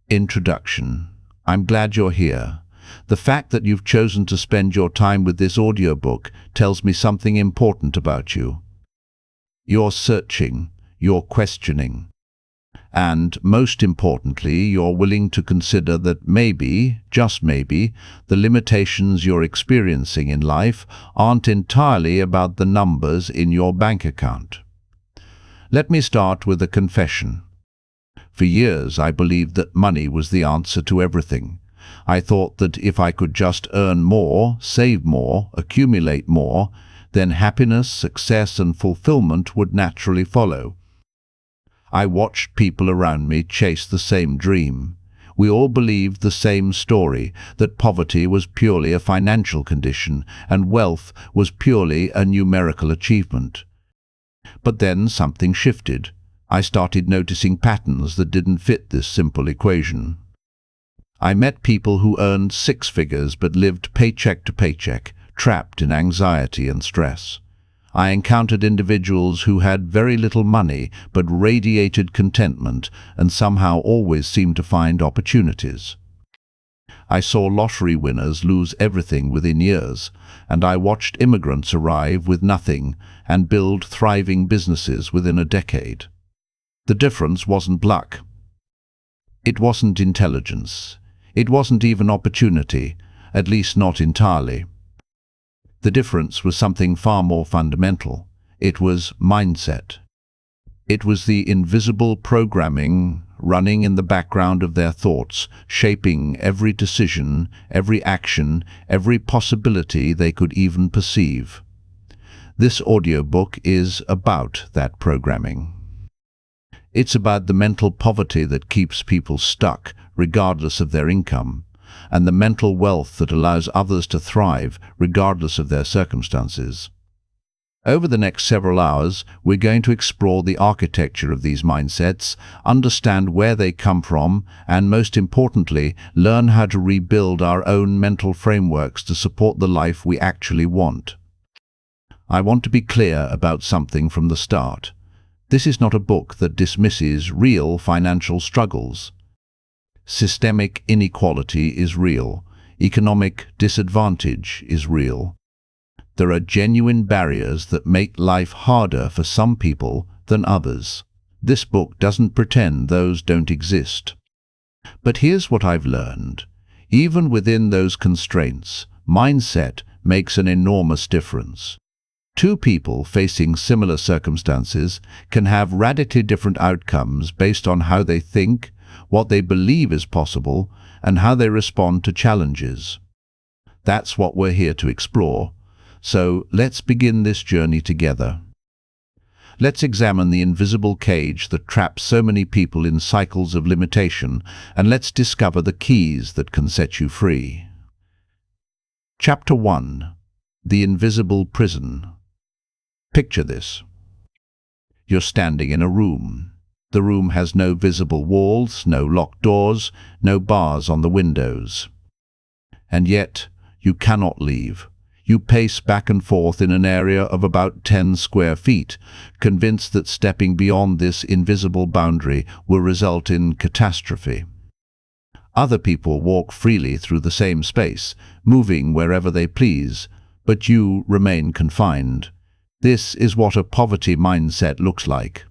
Introduction. I'm glad you're here. The fact that you've chosen to spend your time with this audiobook tells me something important about you. You're searching, you're questioning, and, most importantly, you're willing to consider that maybe, just maybe, the limitations you're experiencing in life aren't entirely about the numbers in your bank account. Let me start with a confession. For years, I believed that money was the answer to everything. I thought that if I could just earn more, save more, accumulate more, then happiness, success, and fulfillment would naturally follow. I watched people around me chase the same dream. We all believed the same story, that poverty was purely a financial condition and wealth was purely a numerical achievement. But then something shifted. I started noticing patterns that didn't fit this simple equation. I met people who earned six figures but lived paycheck to paycheck, trapped in anxiety and stress. I encountered individuals who had very little money but radiated contentment and somehow always seemed to find opportunities. I saw lottery winners lose everything within years, and I watched immigrants arrive with nothing and build thriving businesses within a decade. The difference wasn't luck. It wasn't intelligence. It wasn't even opportunity, at least not entirely. The difference was something far more fundamental. It was mindset. It was the invisible programming running in the background of their thoughts, shaping every decision, every action, every possibility they could even perceive. This audiobook is about that programming. It's about the mental poverty that keeps people stuck, regardless of their income, and the mental wealth that allows others to thrive, regardless of their circumstances. Over the next several hours, we're going to explore the architecture of these mindsets, understand where they come from, and most importantly, learn how to rebuild our own mental frameworks to support the life we actually want. I want to be clear about something from the start. This is not a book that dismisses real financial struggles. Systemic inequality is real. Economic disadvantage is real. There are genuine barriers that make life harder for some people than others. This book doesn't pretend those don't exist. But here's what I've learned. Even within those constraints, mindset makes an enormous difference. Two people facing similar circumstances can have radically different outcomes based on how they think, what they believe is possible, and how they respond to challenges. That's what we're here to explore. So let's begin this journey together. Let's examine the invisible cage that traps so many people in cycles of limitation, and let's discover the keys that can set you free. Chapter 1. The Invisible Prison. Picture this. You're standing in a room. The room has no visible walls, no locked doors, no bars on the windows. And yet, you cannot leave. You pace back and forth in an area of about 10 square feet, convinced that stepping beyond this invisible boundary will result in catastrophe. Other people walk freely through the same space, moving wherever they please, but you remain confined. This is what a poverty mindset looks like.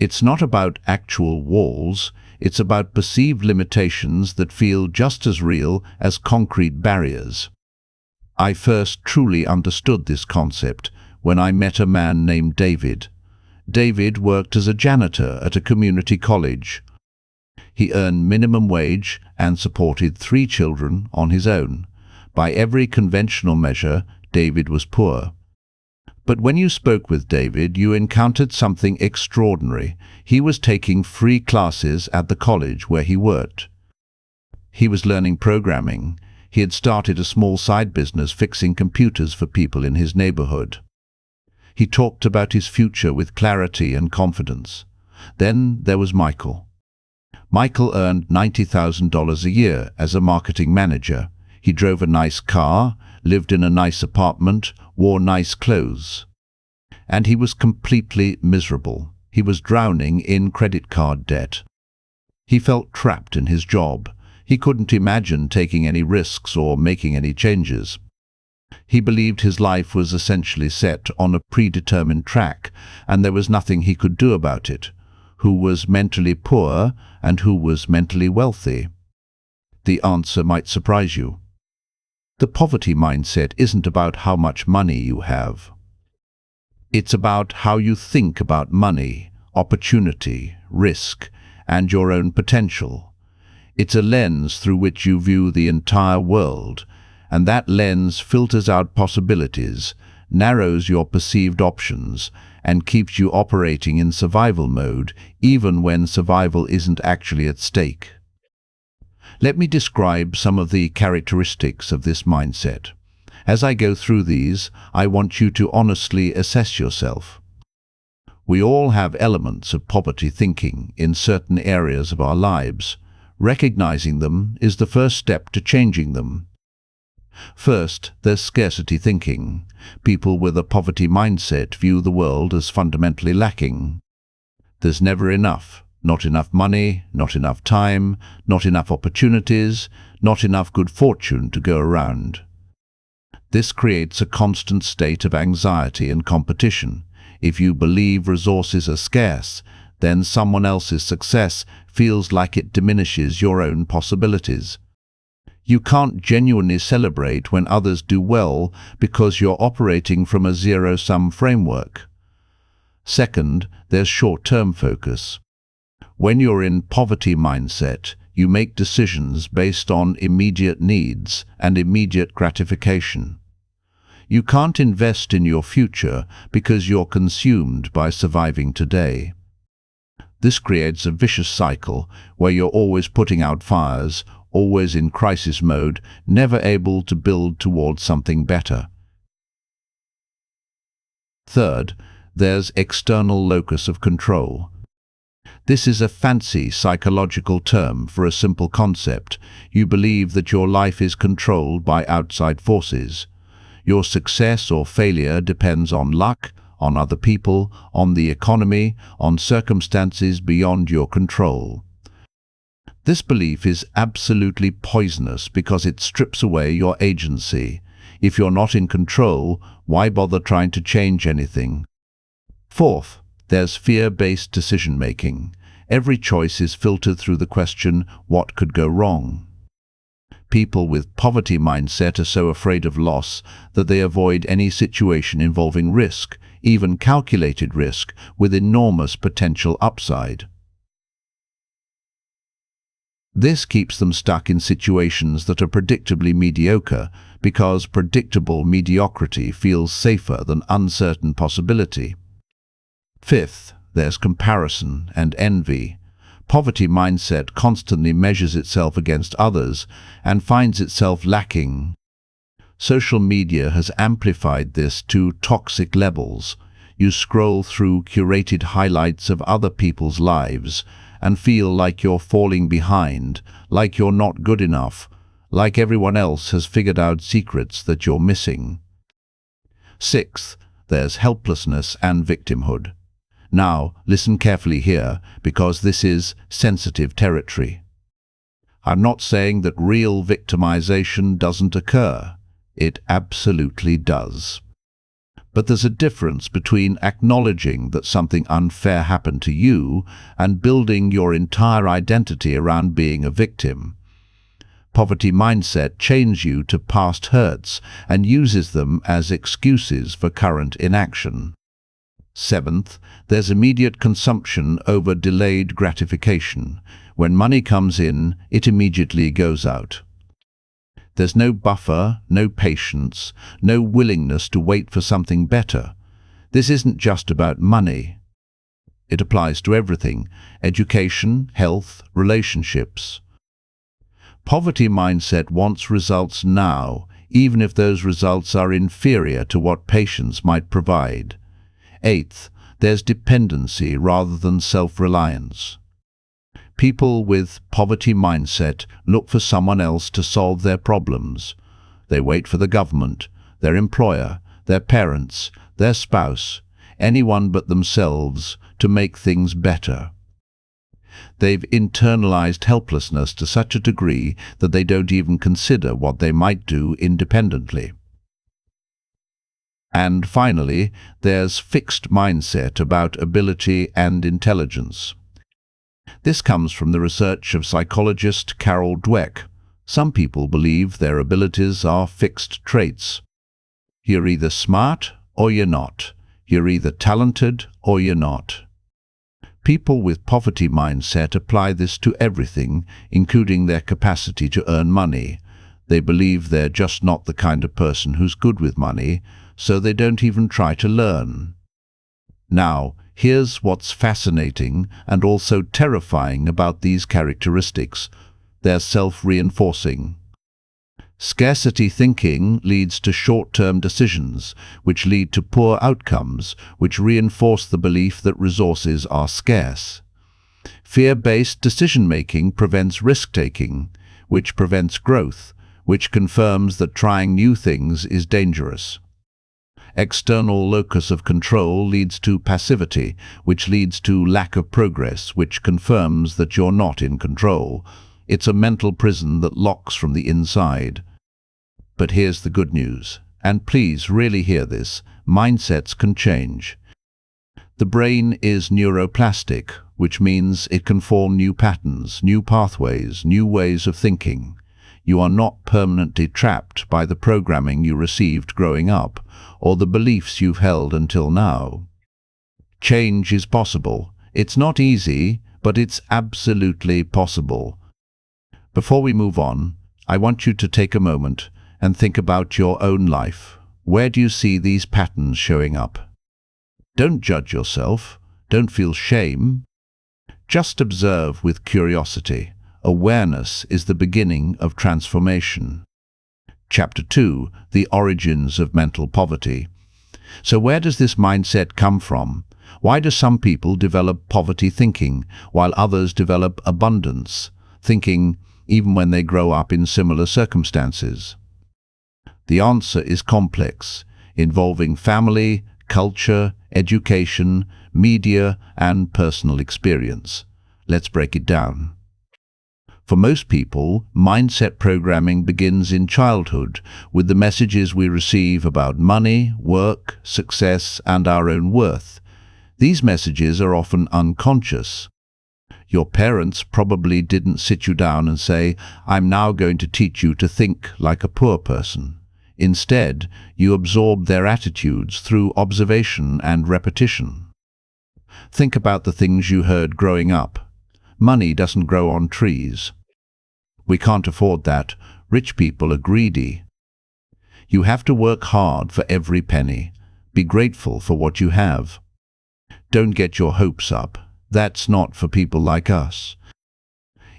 It's not about actual walls, it's about perceived limitations that feel just as real as concrete barriers. I first truly understood this concept when I met a man named David. David worked as a janitor at a community college. He earned minimum wage and supported 3 children on his own. By every conventional measure, David was poor. But when you spoke with David, you encountered something extraordinary. He was taking free classes at the college where he worked. He was learning programming. He had started a small side business fixing computers for people in his neighborhood. He talked about his future with clarity and confidence. Then there was Michael. Michael earned $90,000 a year as a marketing manager. He drove a nice car, lived in a nice apartment, wore nice clothes. And he was completely miserable. He was drowning in credit card debt. He felt trapped in his job. He couldn't imagine taking any risks or making any changes. He believed his life was essentially set on a predetermined track, and there was nothing he could do about it. Who was mentally poor and who was mentally wealthy? The answer might surprise you. The poverty mindset isn't about how much money you have. It's about how you think about money, opportunity, risk, and your own potential. It's a lens through which you view the entire world, and that lens filters out possibilities, narrows your perceived options, and keeps you operating in survival mode, even when survival isn't actually at stake. Let me describe some of the characteristics of this mindset. As I go through these, I want you to honestly assess yourself. We all have elements of poverty thinking in certain areas of our lives. Recognizing them is the first step to changing them. First, there's scarcity thinking. People with a poverty mindset view the world as fundamentally lacking. There's never enough. Not enough money, not enough time, not enough opportunities, not enough good fortune to go around. This creates a constant state of anxiety and competition. If you believe resources are scarce, then someone else's success feels like it diminishes your own possibilities. You can't genuinely celebrate when others do well because you're operating from a zero-sum framework. Second, there's short-term focus. When you're in poverty mindset, you make decisions based on immediate needs and immediate gratification. You can't invest in your future because you're consumed by surviving today. This creates a vicious cycle where you're always putting out fires, always in crisis mode, never able to build towards something better. Third, there's external locus of control. This is a fancy psychological term for a simple concept. You believe that your life is controlled by outside forces. Your success or failure depends on luck, on other people, on the economy, on circumstances beyond your control. This belief is absolutely poisonous because it strips away your agency. If you're not in control, why bother trying to change anything? Fourth, there's fear-based decision-making. Every choice is filtered through the question, what could go wrong? People with poverty mindset are so afraid of loss that they avoid any situation involving risk, even calculated risk, with enormous potential upside. This keeps them stuck in situations that are predictably mediocre because predictable mediocrity feels safer than uncertain possibility. Fifth, there's comparison and envy. Poverty mindset constantly measures itself against others and finds itself lacking. Social media has amplified this to toxic levels. You scroll through curated highlights of other people's lives and feel like you're falling behind, like you're not good enough, like everyone else has figured out secrets that you're missing. Sixth, there's helplessness and victimhood. Now, listen carefully here, because this is sensitive territory. I'm not saying that real victimization doesn't occur. It absolutely does. But there's a difference between acknowledging that something unfair happened to you and building your entire identity around being a victim. Poverty mindset chains you to past hurts and uses them as excuses for current inaction. Seventh, there's immediate consumption over delayed gratification. When money comes in, it immediately goes out. There's no buffer, no patience, no willingness to wait for something better. This isn't just about money. It applies to everything: education, health, relationships. Poverty mindset wants results now, even if those results are inferior to what patience might provide. Eighth, there's dependency rather than self-reliance. People with poverty mindset look for someone else to solve their problems. They wait for the government, their employer, their parents, their spouse, anyone but themselves to make things better. They've internalized helplessness to such a degree that they don't even consider what they might do independently. And finally, there's fixed mindset about ability and intelligence. This comes from the research of psychologist Carol Dweck. Some people believe their abilities are fixed traits. You're either smart or you're not. You're either talented or you're not. People with poverty mindset apply this to everything, including their capacity to earn money. They believe they're just not the kind of person who's good with money, so they don't even try to learn. Now, here's what's fascinating and also terrifying about these characteristics. They're self-reinforcing. Scarcity thinking leads to short-term decisions, which lead to poor outcomes, which reinforce the belief that resources are scarce. Fear-based decision-making prevents risk-taking, which prevents growth, which confirms that trying new things is dangerous. External locus of control leads to passivity, which leads to lack of progress, which confirms that you're not in control. It's a mental prison that locks from the inside. But here's the good news, and please really hear this: mindsets can change. The brain is neuroplastic, which means it can form new patterns, new pathways, new ways of thinking. You are not permanently trapped by the programming you received growing up, or the beliefs you've held until now. Change is possible. It's not easy, but it's absolutely possible. Before we move on, I want you to take a moment and think about your own life. Where do you see these patterns showing up? Don't judge yourself. Don't feel shame. Just observe with curiosity. Awareness is the beginning of transformation. Chapter 2: The Origins of Mental Poverty. So where does this mindset come from? Why do some people develop poverty thinking, while others develop abundance thinking, even when they grow up in similar circumstances? The answer is complex, involving family, culture, education, media, and personal experience. Let's break it down. For most people, mindset programming begins in childhood with the messages we receive about money, work, success, and our own worth. These messages are often unconscious. Your parents probably didn't sit you down and say, "I'm now going to teach you to think like a poor person." Instead, you absorb their attitudes through observation and repetition. Think about the things you heard growing up. Money doesn't grow on trees. We can't afford that. Rich people are greedy. You have to work hard for every penny. Be grateful for what you have. Don't get your hopes up. That's not for people like us.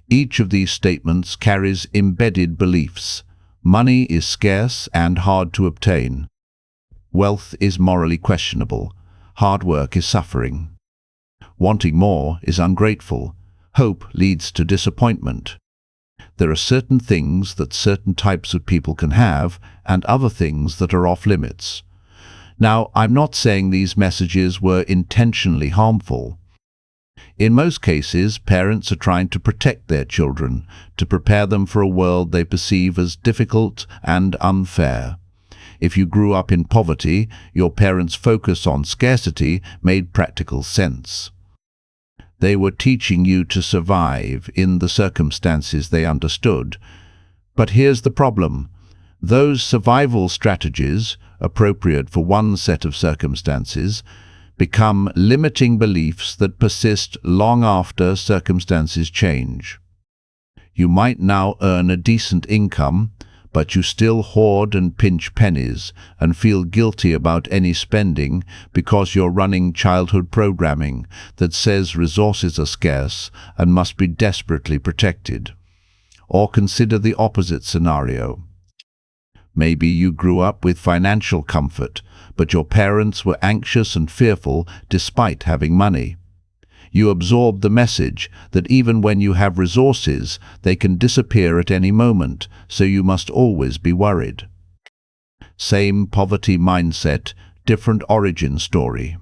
Each of these statements carries embedded beliefs. Money is scarce and hard to obtain. Wealth is morally questionable. Hard work is suffering. Wanting more is ungrateful. Hope leads to disappointment. There are certain things that certain types of people can have, and other things that are off limits. Now, I'm not saying these messages were intentionally harmful. In most cases, parents are trying to protect their children, to prepare them for a world they perceive as difficult and unfair. If you grew up in poverty, your parents' focus on scarcity made practical sense. They were teaching you to survive in the circumstances they understood. But here's the problem. Those survival strategies, appropriate for one set of circumstances, become limiting beliefs that persist long after circumstances change. You might now earn a decent income, but you still hoard and pinch pennies and feel guilty about any spending because you're running childhood programming that says resources are scarce and must be desperately protected. Or consider the opposite scenario. Maybe you grew up with financial comfort, but your parents were anxious and fearful despite having money. You absorb the message that even when you have resources, they can disappear at any moment, so you must always be worried. Same poverty mindset, different origin story.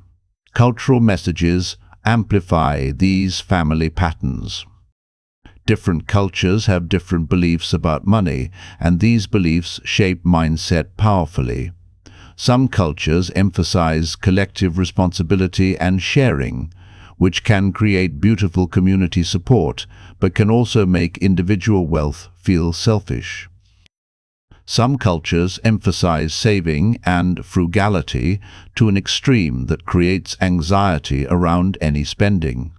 Cultural messages, amplify these family patterns. Different cultures have different beliefs about money, and these beliefs shape mindset powerfully. Some cultures emphasize collective responsibility and sharing, which can create beautiful community support, but can also make individual wealth feel selfish. Some cultures emphasize saving and frugality to an extreme that creates anxiety around any spending.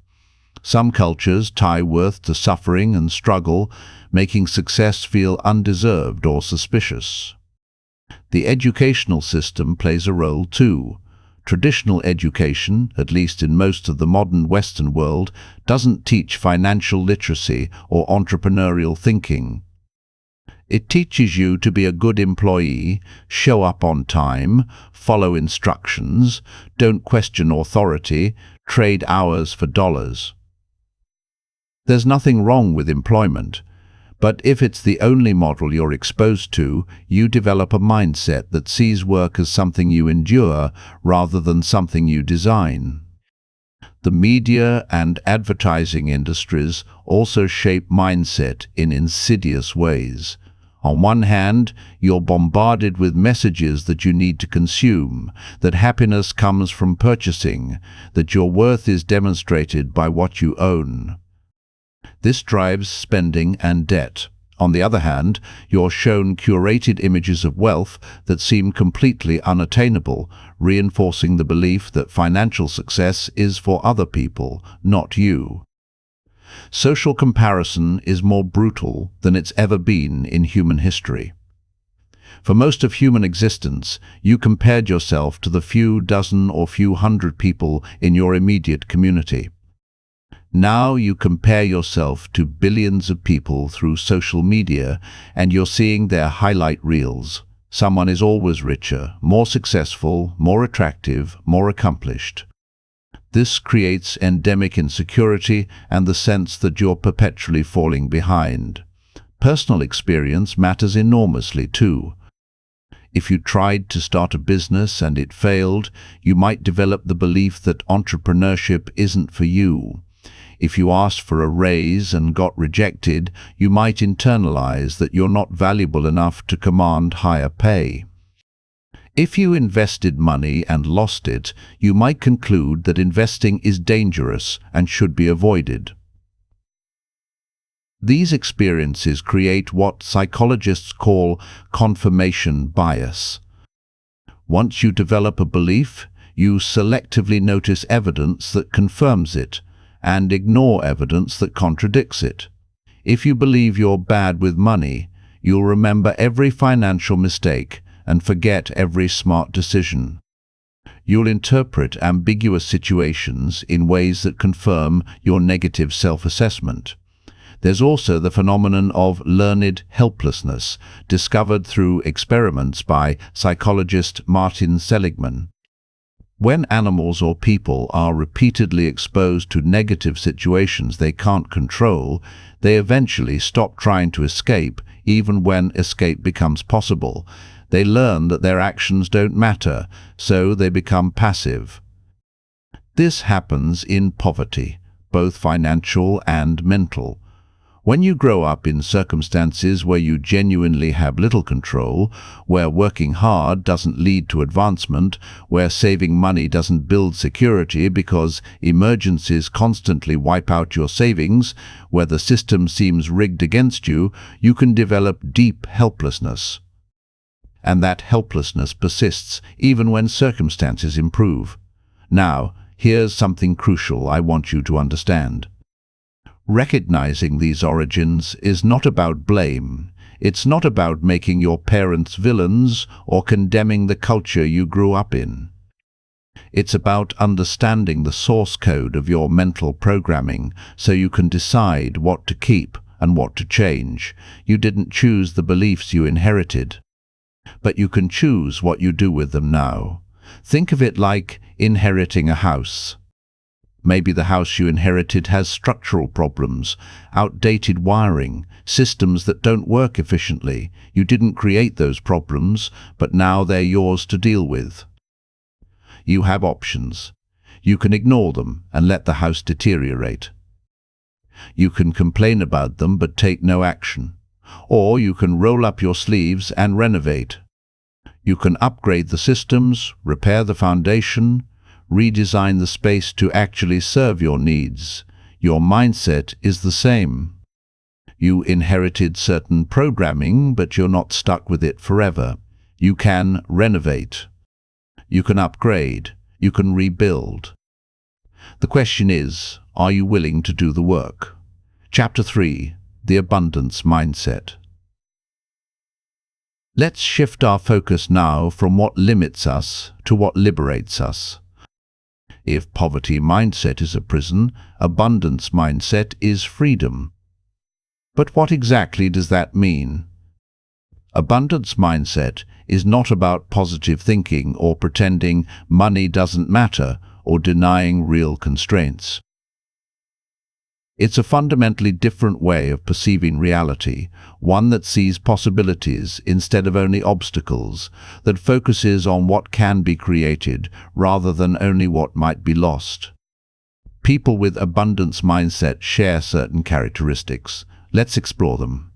Some cultures tie worth to suffering and struggle, making success feel undeserved or suspicious. The educational system plays a role too. Traditional education, at least in most of the modern Western world, doesn't teach financial literacy or entrepreneurial thinking. It teaches you to be a good employee, show up on time, follow instructions, don't question authority, trade hours for dollars. There's nothing wrong with employment, but if it's the only model you're exposed to, you develop a mindset that sees work as something you endure rather than something you design. The media and advertising industries also shape mindset in insidious ways. On one hand, you're bombarded with messages that you need to consume, that happiness comes from purchasing, that your worth is demonstrated by what you own. This drives spending and debt. On the other hand, you're shown curated images of wealth that seem completely unattainable, reinforcing the belief that financial success is for other people, not you. Social comparison is more brutal than it's ever been in human history. For most of human existence, you compared yourself to the few dozen or few hundred people in your immediate community. Now you compare yourself to billions of people through social media, and you're seeing their highlight reels. Someone is always richer, more successful, more attractive, more accomplished. This creates endemic insecurity and the sense that you're perpetually falling behind. Personal experience matters enormously too. If you tried to start a business and it failed, you might develop the belief that entrepreneurship isn't for you. If you asked for a raise and got rejected, you might internalize that you're not valuable enough to command higher pay. If you invested money and lost it, you might conclude that investing is dangerous and should be avoided. These experiences create what psychologists call confirmation bias. Once you develop a belief, you selectively notice evidence that confirms it, and ignore evidence that contradicts it. If you believe you're bad with money, you'll remember every financial mistake and forget every smart decision. You'll interpret ambiguous situations in ways that confirm your negative self-assessment. There's also the phenomenon of learned helplessness, discovered through experiments by psychologist Martin Seligman. When animals or people are repeatedly exposed to negative situations they can't control, they eventually stop trying to escape, even when escape becomes possible. They learn that their actions don't matter, so they become passive. This happens in poverty, both financial and mental. When you grow up in circumstances where you genuinely have little control, where working hard doesn't lead to advancement, where saving money doesn't build security because emergencies constantly wipe out your savings, where the system seems rigged against you, you can develop deep helplessness. And that helplessness persists even when circumstances improve. Now, here's something crucial I want you to understand. Recognizing these origins is not about blame. It's not about making your parents villains or condemning the culture you grew up in. It's about understanding the source code of your mental programming so you can decide what to keep and what to change. You didn't choose the beliefs you inherited, but you can choose what you do with them now. Think of it like inheriting a house. Maybe the house you inherited has structural problems, outdated wiring, systems that don't work efficiently. You didn't create those problems, but now they're yours to deal with. You have options. You can ignore them and let the house deteriorate. You can complain about them but take no action. Or you can roll up your sleeves and renovate. You can upgrade the systems, repair the foundation, redesign the space to actually serve your needs. Your mindset is the same. You inherited certain programming, but you're not stuck with it forever. You can renovate. You can upgrade. You can rebuild. The question is, are you willing to do the work? Chapter 3: The Abundance Mindset. Let's shift our focus now from what limits us to what liberates us. If poverty mindset is a prison, abundance mindset is freedom. But what exactly does that mean? Abundance mindset is not about positive thinking or pretending money doesn't matter or denying real constraints. It's a fundamentally different way of perceiving reality, one that sees possibilities instead of only obstacles, that focuses on what can be created rather than only what might be lost. People with abundance mindset share certain characteristics. Let's explore them.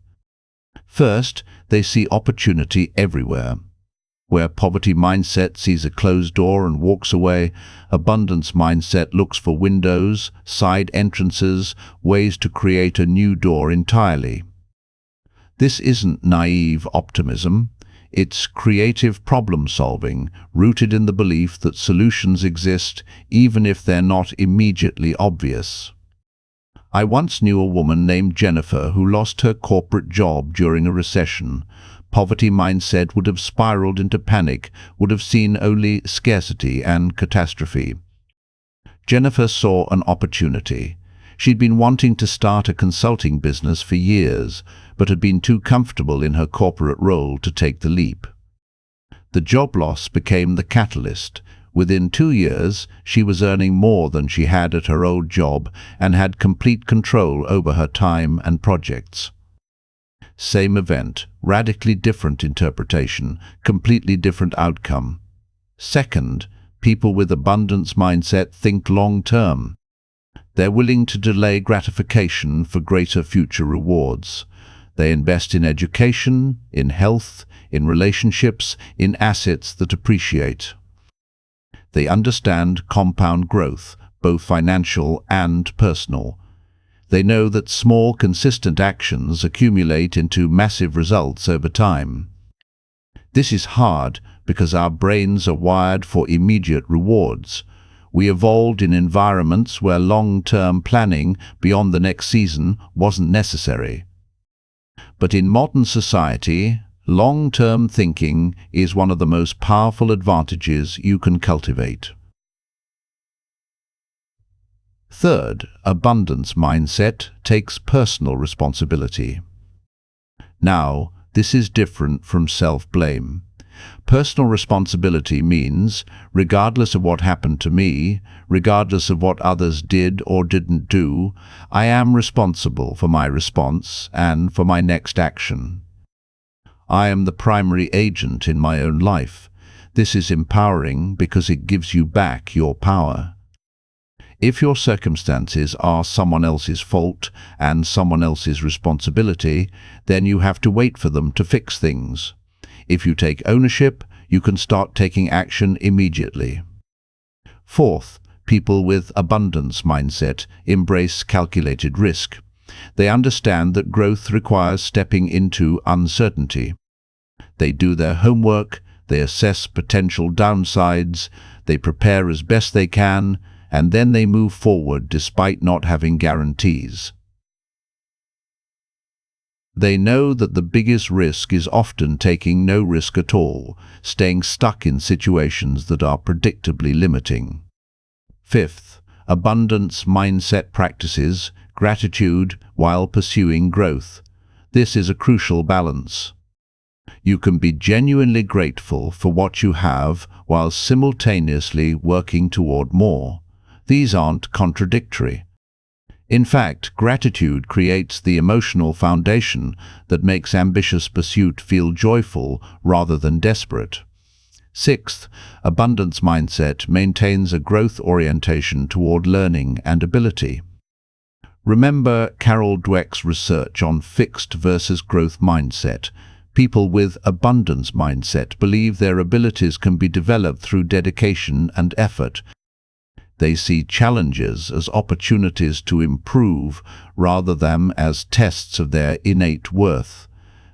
First, they see opportunity everywhere. Where poverty mindset sees a closed door and walks away, abundance mindset looks for windows, side entrances, ways to create a new door entirely. This isn't naive optimism. It's creative problem-solving, rooted in the belief that solutions exist even if they're not immediately obvious. I once knew a woman named Jennifer who lost her corporate job during a recession. Poverty mindset would have spiraled into panic, would have seen only scarcity and catastrophe. Jennifer saw an opportunity. She'd been wanting to start a consulting business for years, but had been too comfortable in her corporate role to take the leap. The job loss became the catalyst. Within 2 years, she was earning more than she had at her old job and had complete control over her time and projects. Same event, radically different interpretation, completely different outcome. Second, people with abundance mindset think long-term. They're willing to delay gratification for greater future rewards. They invest in education, in health, in relationships, in assets that appreciate. They understand compound growth, both financial and personal. They know that small, consistent actions accumulate into massive results over time. This is hard because our brains are wired for immediate rewards. We evolved in environments where long-term planning beyond the next season wasn't necessary. But in modern society, long-term thinking is one of the most powerful advantages you can cultivate. Third, abundance mindset takes personal responsibility. Now, this is different from self-blame. Personal responsibility means, regardless of what happened to me, regardless of what others did or didn't do, I am responsible for my response and for my next action. I am the primary agent in my own life. This is empowering because it gives you back your power. If your circumstances are someone else's fault and someone else's responsibility, then you have to wait for them to fix things. If you take ownership, you can start taking action immediately. Fourth, people with abundance mindset embrace calculated risk. They understand that growth requires stepping into uncertainty. They do their homework, they assess potential downsides, they prepare as best they can, and then they move forward despite not having guarantees. They know that the biggest risk is often taking no risk at all, staying stuck in situations that are predictably limiting. Fifth, abundance mindset practices gratitude while pursuing growth. This is a crucial balance. You can be genuinely grateful for what you have while simultaneously working toward more. These aren't contradictory. In fact, gratitude creates the emotional foundation that makes ambitious pursuit feel joyful rather than desperate. Sixth, abundance mindset maintains a growth orientation toward learning and ability. Remember Carol Dweck's research on fixed versus growth mindset. People with abundance mindset believe their abilities can be developed through dedication and effort. They see challenges as opportunities to improve rather than as tests of their innate worth.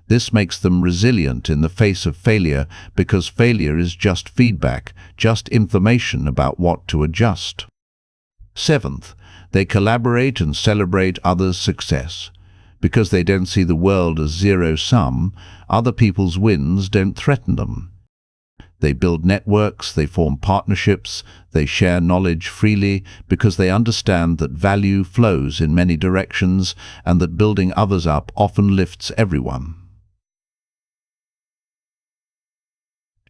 This makes them resilient in the face of failure because failure is just feedback, just information about what to adjust. Seventh, they collaborate and celebrate others' success. Because they don't see the world as zero-sum, other people's wins don't threaten them. They build networks, they form partnerships, they share knowledge freely because they understand that value flows in many directions and that building others up often lifts everyone.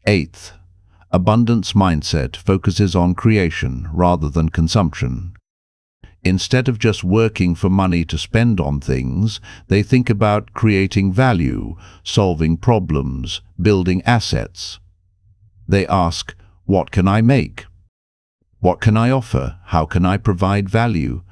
Eighth, abundance mindset focuses on creation rather than consumption. Instead of just working for money to spend on things, they think about creating value, solving problems, building assets. They ask, what can I make? What can I offer? How can I provide value?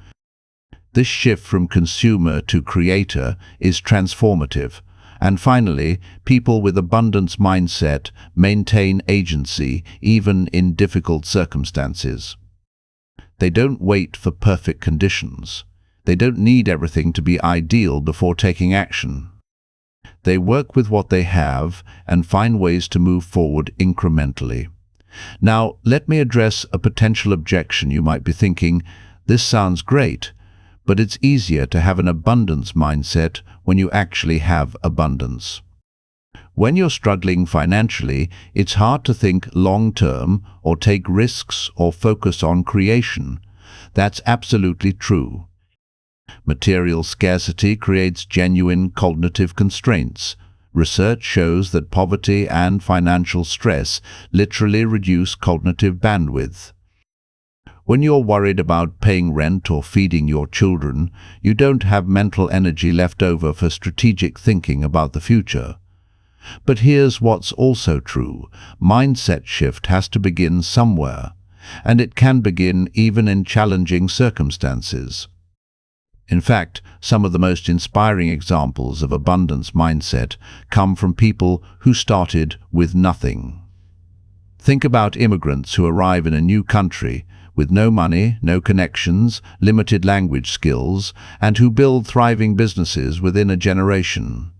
This shift from consumer to creator is transformative. And finally, people with abundance mindset maintain agency even in difficult circumstances. They don't wait for perfect conditions. They don't need everything to be ideal before taking action. They work with what they have and find ways to move forward incrementally. Now, let me address a potential objection. You might be thinking, this sounds great, but it's easier to have an abundance mindset when you actually have abundance. When you're struggling financially, it's hard to think long-term or take risks or focus on creation. That's absolutely true. Material scarcity creates genuine cognitive constraints. Research shows that poverty and financial stress literally reduce cognitive bandwidth. When you're worried about paying rent or feeding your children, you don't have mental energy left over for strategic thinking about the future. But here's what's also true. Mindset shift has to begin somewhere, and it can begin even in challenging circumstances. In fact, some of the most inspiring examples of abundance mindset come from people who started with nothing. Think about immigrants who arrive in a new country with no money, no connections, limited language skills, and who build thriving businesses within a generation.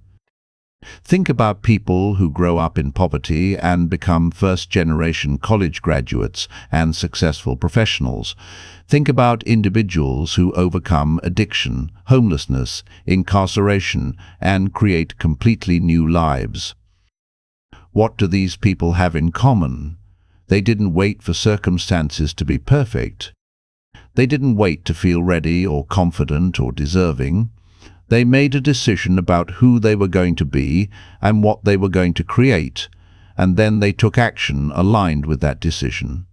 Think about people who grow up in poverty and become first-generation college graduates and successful professionals. Think about individuals who overcome addiction, homelessness, incarceration, and create completely new lives. What do these people have in common? They didn't wait for circumstances to be perfect. They didn't wait to feel ready or confident or deserving. They made a decision about who they were going to be and what they were going to create, and then they took action aligned with that decision.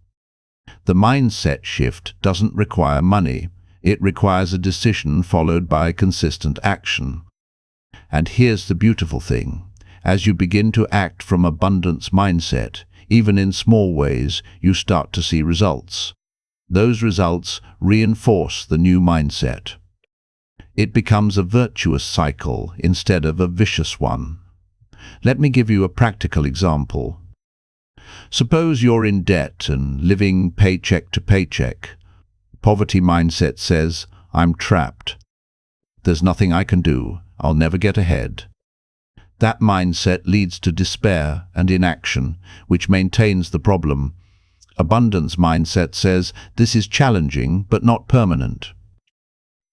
The mindset shift doesn't require money. It requires a decision followed by consistent action. And here's the beautiful thing. As you begin to act from abundance mindset, even in small ways, you start to see results. Those results reinforce the new mindset. It becomes a virtuous cycle instead of a vicious one. Let me give you a practical example. Suppose you're in debt and living paycheck to paycheck. Poverty mindset says, I'm trapped. There's nothing I can do. I'll never get ahead. That mindset leads to despair and inaction, which maintains the problem. Abundance mindset says, this is challenging but not permanent.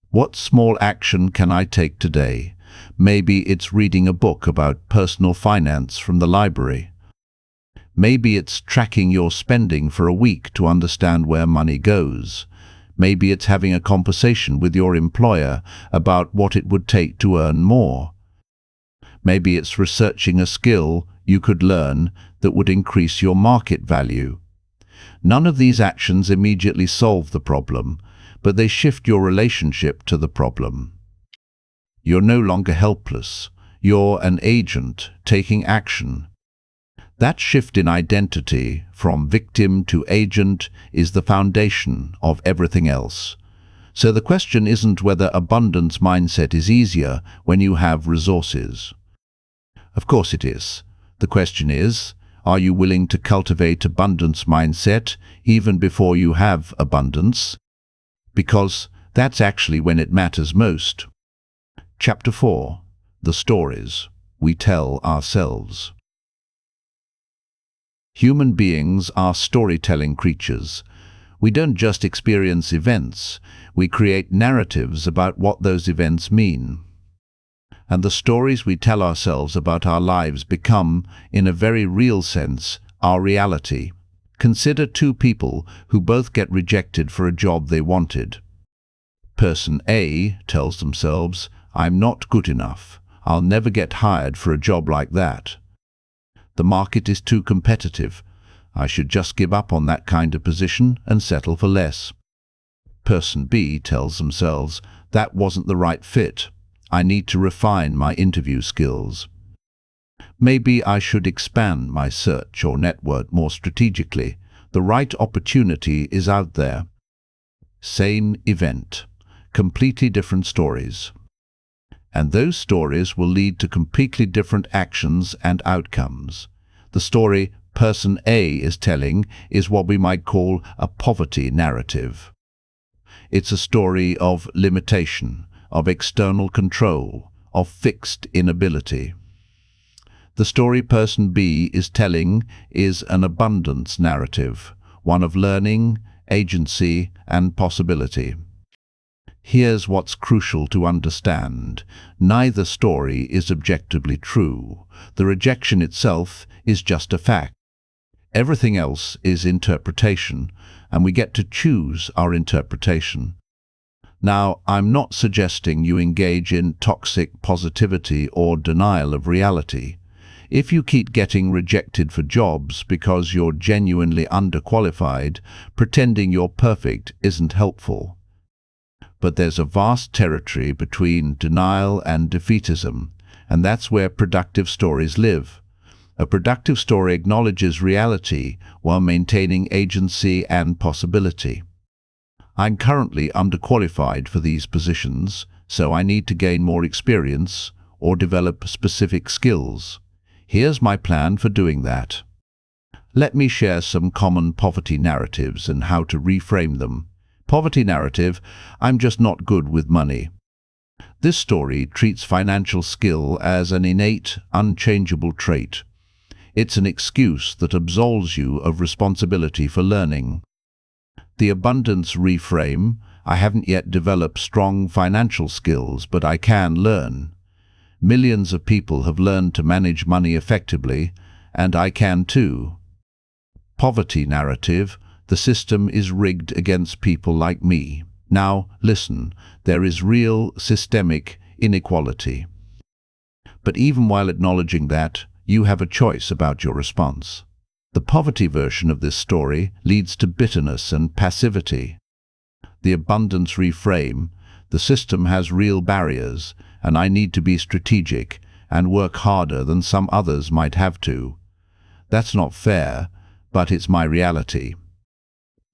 What small action can I take today? Maybe it's reading a book about personal finance from the library. Maybe it's tracking your spending for a week to understand where money goes. Maybe it's having a conversation with your employer about what it would take to earn more. Maybe it's researching a skill you could learn that would increase your market value. None of these actions immediately solve the problem, but they shift your relationship to the problem. You're no longer helpless. You're an agent taking action. That shift in identity from victim to agent is the foundation of everything else. So the question isn't whether abundance mindset is easier when you have resources. Of course it is. The question is, are you willing to cultivate abundance mindset even before you have abundance? Because that's actually when it matters most. Chapter 4. The stories we tell ourselves. Human beings are storytelling creatures. We don't just experience events, we create narratives about what those events mean. And the stories we tell ourselves about our lives become, in a very real sense, our reality. Consider two people who both get rejected for a job they wanted. Person A tells themselves, "I'm not good enough. I'll never get hired for a job like that. The market is too competitive. I should just give up on that kind of position and settle for less." Person B tells themselves, "That wasn't the right fit. I need to refine my interview skills. Maybe I should expand my search or network more strategically. The right opportunity is out there." Same event, completely different stories. And those stories will lead to completely different actions and outcomes. The story Person A is telling is what we might call a poverty narrative. It's a story of limitation, of external control, of fixed inability. The story Person B is telling is an abundance narrative, one of learning, agency, and possibility. Here's what's crucial to understand. Neither story is objectively true. The rejection itself is just a fact. Everything else is interpretation, and we get to choose our interpretation. Now, I'm not suggesting you engage in toxic positivity or denial of reality. If you keep getting rejected for jobs because you're genuinely underqualified, pretending you're perfect isn't helpful. But there's a vast territory between denial and defeatism, and that's where productive stories live. A productive story acknowledges reality while maintaining agency and possibility. I'm currently underqualified for these positions, so I need to gain more experience or develop specific skills. Here's my plan for doing that. Let me share some common poverty narratives and how to reframe them. Poverty narrative: I'm just not good with money. This story treats financial skill as an innate, unchangeable trait. It's an excuse that absolves you of responsibility for learning. The abundance reframe: I haven't yet developed strong financial skills, but I can learn. Millions of people have learned to manage money effectively, and I can too. Poverty narrative: the system is rigged against people like me. Now, listen, there is real systemic inequality. But even while acknowledging that, you have a choice about your response. The poverty version of this story leads to bitterness and passivity. The abundance reframe: the system has real barriers, and I need to be strategic and work harder than some others might have to. That's not fair, but it's my reality.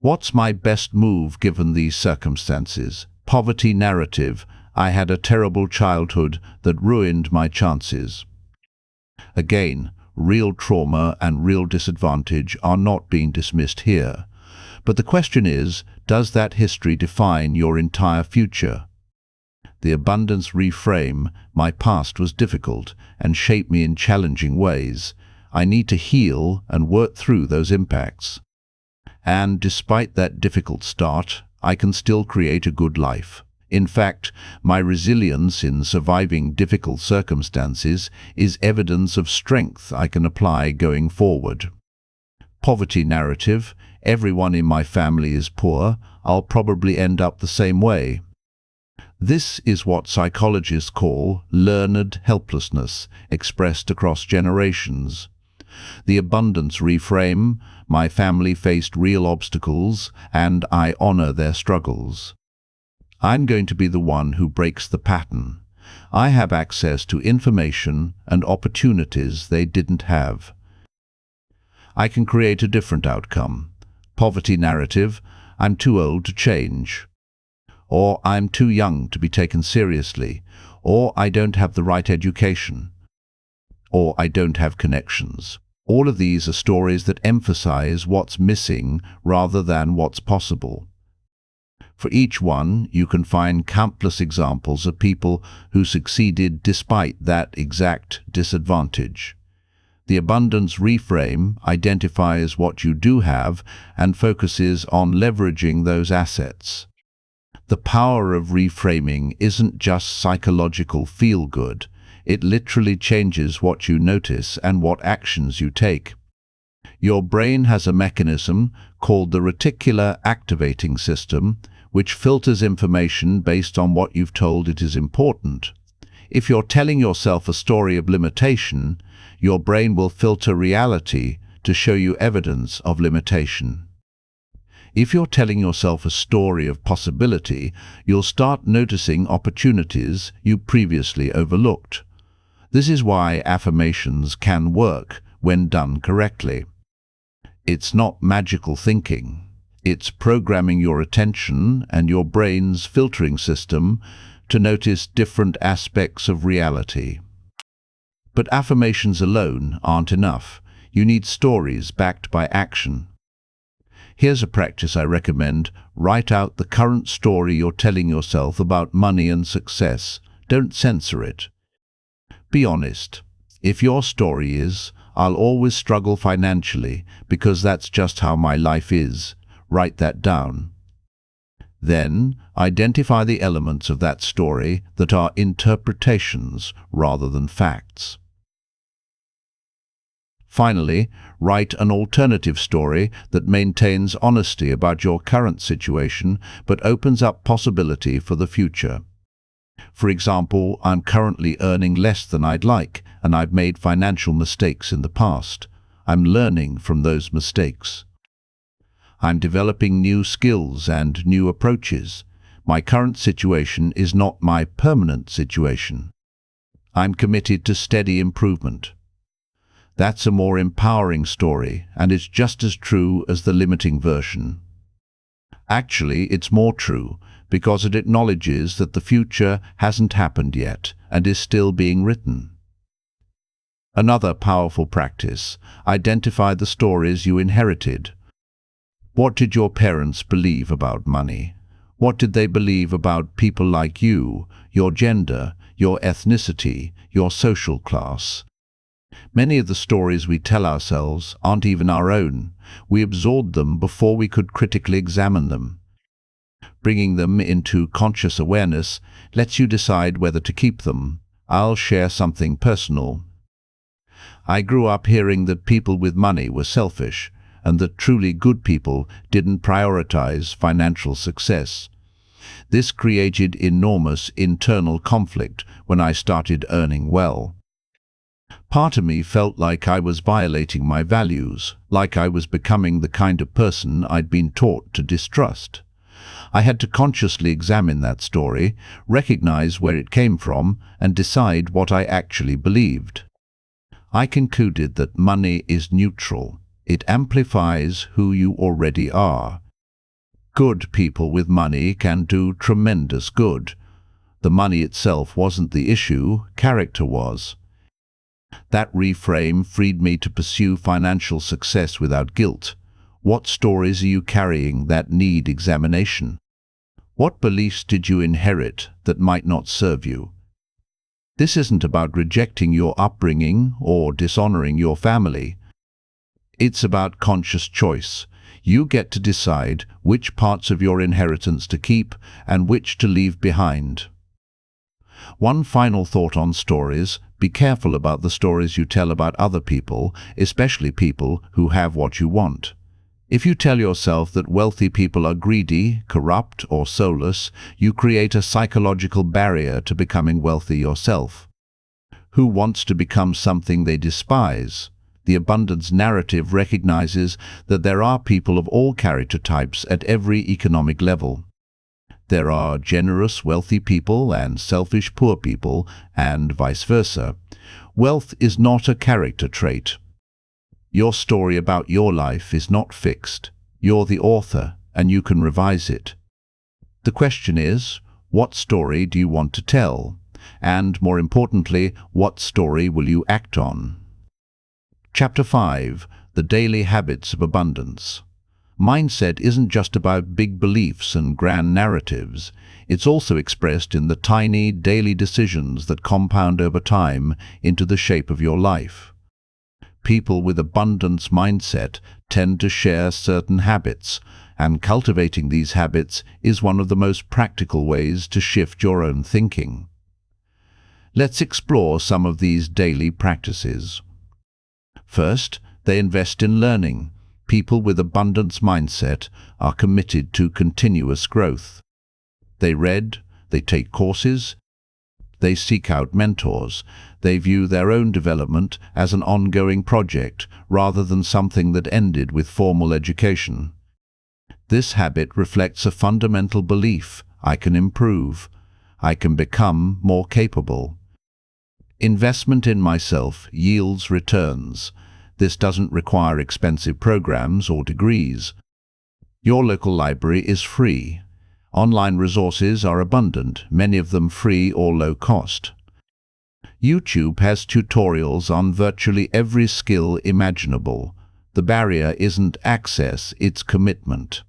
What's my best move given these circumstances? Poverty narrative: I had a terrible childhood that ruined my chances. Again, real trauma and real disadvantage are not being dismissed here. But the question is, does that history define your entire future? The abundance reframe: my past was difficult and shaped me in challenging ways. I need to heal and work through those impacts. And despite that difficult start, I can still create a good life. In fact, my resilience in surviving difficult circumstances is evidence of strength I can apply going forward. Poverty narrative: everyone in my family is poor, I'll probably end up the same way. This is what psychologists call learned helplessness, expressed across generations. The abundance reframe: my family faced real obstacles, and I honor their struggles. I'm going to be the one who breaks the pattern. I have access to information and opportunities they didn't have. I can create a different outcome. Poverty narrative, I'm too old to change. Or I'm too young to be taken seriously. Or I don't have the right education. Or I don't have connections. All of these are stories that emphasize what's missing rather than what's possible. For each one, you can find countless examples of people who succeeded despite that exact disadvantage. The abundance reframe identifies what you do have and focuses on leveraging those assets. The power of reframing isn't just psychological feel-good. It literally changes what you notice and what actions you take. Your brain has a mechanism called the reticular activating system, which filters information based on what you've told it is important. If you're telling yourself a story of limitation, your brain will filter reality to show you evidence of limitation. If you're telling yourself a story of possibility, you'll start noticing opportunities you previously overlooked. This is why affirmations can work when done correctly. It's not magical thinking. It's programming your attention and your brain's filtering system to notice different aspects of reality. But affirmations alone aren't enough. You need stories backed by action. Here's a practice I recommend. Write out the current story you're telling yourself about money and success. Don't censor it. Be honest. If your story is, "I'll always struggle financially because that's just how my life is," write that down. Then, identify the elements of that story that are interpretations rather than facts. Finally, write an alternative story that maintains honesty about your current situation but opens up possibility for the future. For example, I'm currently earning less than I'd like, and I've made financial mistakes in the past. I'm learning from those mistakes. I'm developing new skills and new approaches. My current situation is not my permanent situation. I'm committed to steady improvement. That's a more empowering story, and it's just as true as the limiting version. Actually, it's more true, because it acknowledges that the future hasn't happened yet and is still being written. Another powerful practice: identify the stories you inherited. What did your parents believe about money? What did they believe about people like you, your gender, your ethnicity, your social class? Many of the stories we tell ourselves aren't even our own. We absorbed them before we could critically examine them. Bringing them into conscious awareness lets you decide whether to keep them. I'll share something personal. I grew up hearing that people with money were selfish, and that truly good people didn't prioritize financial success. This created enormous internal conflict when I started earning well. Part of me felt like I was violating my values, like I was becoming the kind of person I'd been taught to distrust. I had to consciously examine that story, recognize where it came from, and decide what I actually believed. I concluded that money is neutral. It amplifies who you already are. Good people with money can do tremendous good. The money itself wasn't the issue, character was. That reframe freed me to pursue financial success without guilt. What stories are you carrying that need examination? What beliefs did you inherit that might not serve you? This isn't about rejecting your upbringing or dishonoring your family. It's about conscious choice. You get to decide which parts of your inheritance to keep and which to leave behind. One final thought on stories: be careful about the stories you tell about other people, especially people who have what you want. If you tell yourself that wealthy people are greedy, corrupt, or soulless, you create a psychological barrier to becoming wealthy yourself. Who wants to become something they despise? The abundance narrative recognizes that there are people of all character types at every economic level. There are generous, wealthy people and selfish, poor people, and vice versa. Wealth is not a character trait. Your story about your life is not fixed. You're the author, and you can revise it. The question is, what story do you want to tell? And, more importantly, what story will you act on? Chapter 5. The Daily Habits of Abundance. Mindset isn't just about big beliefs and grand narratives. It's also expressed in the tiny, daily decisions that compound over time into the shape of your life. People with abundance mindset tend to share certain habits, and cultivating these habits is one of the most practical ways to shift your own thinking. Let's explore some of these daily practices. First, they invest in learning. People with abundance mindset are committed to continuous growth. They read, they take courses, they seek out mentors. They view their own development as an ongoing project rather than something that ended with formal education. This habit reflects a fundamental belief: I can improve, I can become more capable. Investment in myself yields returns. This doesn't require expensive programs or degrees. Your local library is free. Online resources are abundant, many of them free or low cost. YouTube has tutorials on virtually every skill imaginable. The barrier isn't access, it's commitment.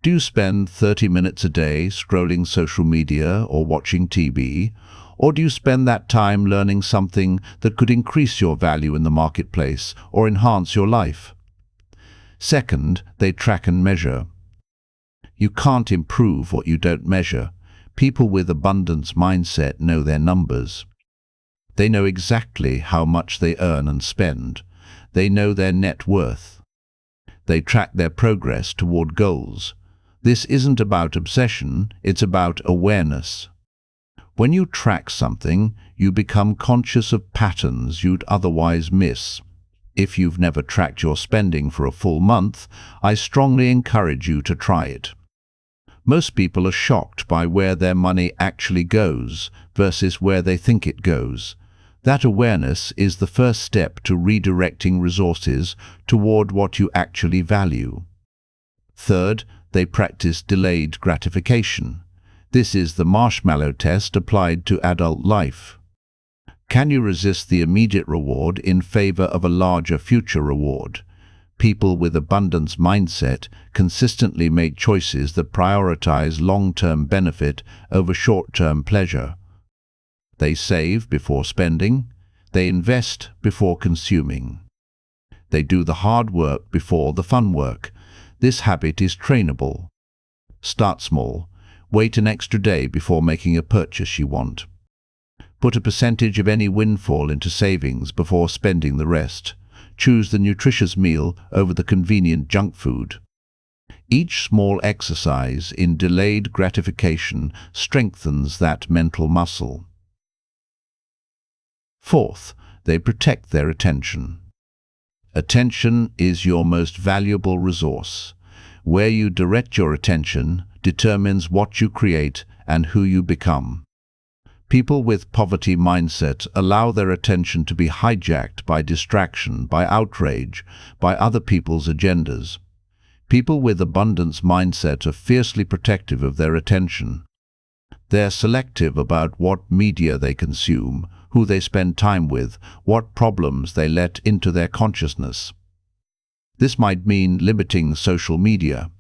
Do you spend 30 minutes a day scrolling social media or watching TV? Or do you spend that time learning something that could increase your value in the marketplace or enhance your life? Second, they track and measure. You can't improve what you don't measure. People with abundance mindset know their numbers. They know exactly how much they earn and spend. They know their net worth. They track their progress toward goals. This isn't about obsession, it's about awareness. When you track something, you become conscious of patterns you'd otherwise miss. If you've never tracked your spending for a full month, I strongly encourage you to try it. Most people are shocked by where their money actually goes versus where they think it goes. That awareness is the first step to redirecting resources toward what you actually value. Third, they practice delayed gratification. This is the marshmallow test applied to adult life. Can you resist the immediate reward in favor of a larger future reward? People with abundance mindset consistently make choices that prioritize long-term benefit over short-term pleasure. They save before spending. They invest before consuming. They do the hard work before the fun work. This habit is trainable. Start small. Wait an extra day before making a purchase you want. Put a percentage of any windfall into savings before spending the rest. Choose the nutritious meal over the convenient junk food. Each small exercise in delayed gratification strengthens that mental muscle. Fourth, they protect their attention. Attention is your most valuable resource. Where you direct your attention determines what you create and who you become. People with poverty mindset allow their attention to be hijacked by distraction, by outrage, by other people's agendas. People with abundance mindset are fiercely protective of their attention. They're selective about what media they consume, who they spend time with, what problems they let into their consciousness. This might mean limiting social media.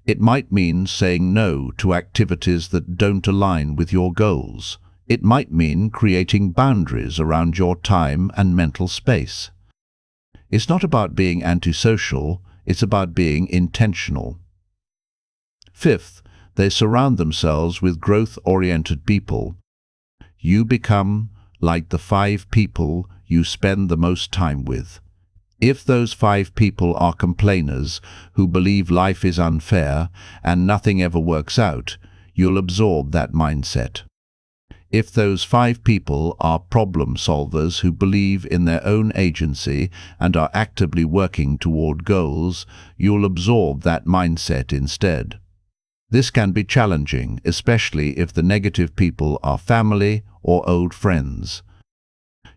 It might mean saying no to activities that don't align with your goals. It might mean creating boundaries around your time and mental space. It's not about being antisocial, it's about being intentional. Fifth, they surround themselves with growth-oriented people. You become like the 5 people you spend the most time with. If those 5 people are complainers who believe life is unfair and nothing ever works out, you'll absorb that mindset. If those 5 people are problem solvers who believe in their own agency and are actively working toward goals, you'll absorb that mindset instead. This can be challenging, especially if the negative people are family or old friends.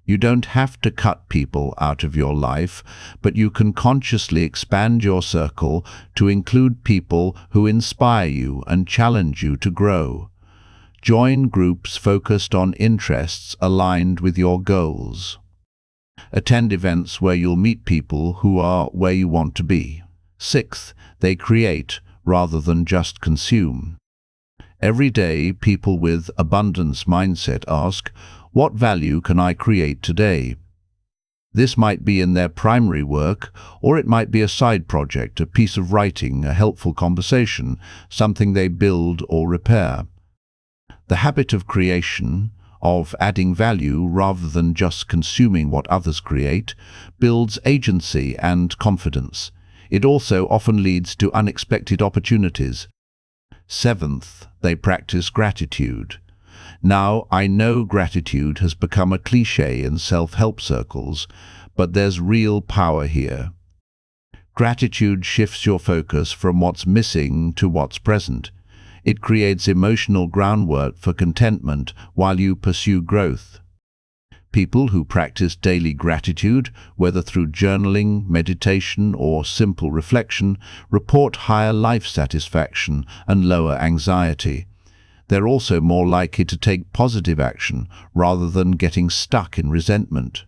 You don't have to cut people out of your life, but you can consciously expand your circle to include people who inspire you and challenge you to grow. Join groups focused on interests aligned with your goals. Attend events where you'll meet people who are where you want to be. Sixth, they create rather than just consume. Every day, people with abundance mindset ask, "What value can I create today?" This might be in their primary work, or it might be a side project, a piece of writing, a helpful conversation, something they build or repair. The habit of creation, of adding value rather than just consuming what others create, builds agency and confidence. It also often leads to unexpected opportunities. Seventh, they practice gratitude. Now, I know gratitude has become a cliché in self-help circles, but there's real power here. Gratitude shifts your focus from what's missing to what's present. It creates emotional groundwork for contentment while you pursue growth. People who practice daily gratitude, whether through journaling, meditation, or simple reflection, report higher life satisfaction and lower anxiety. They're also more likely to take positive action rather than getting stuck in resentment.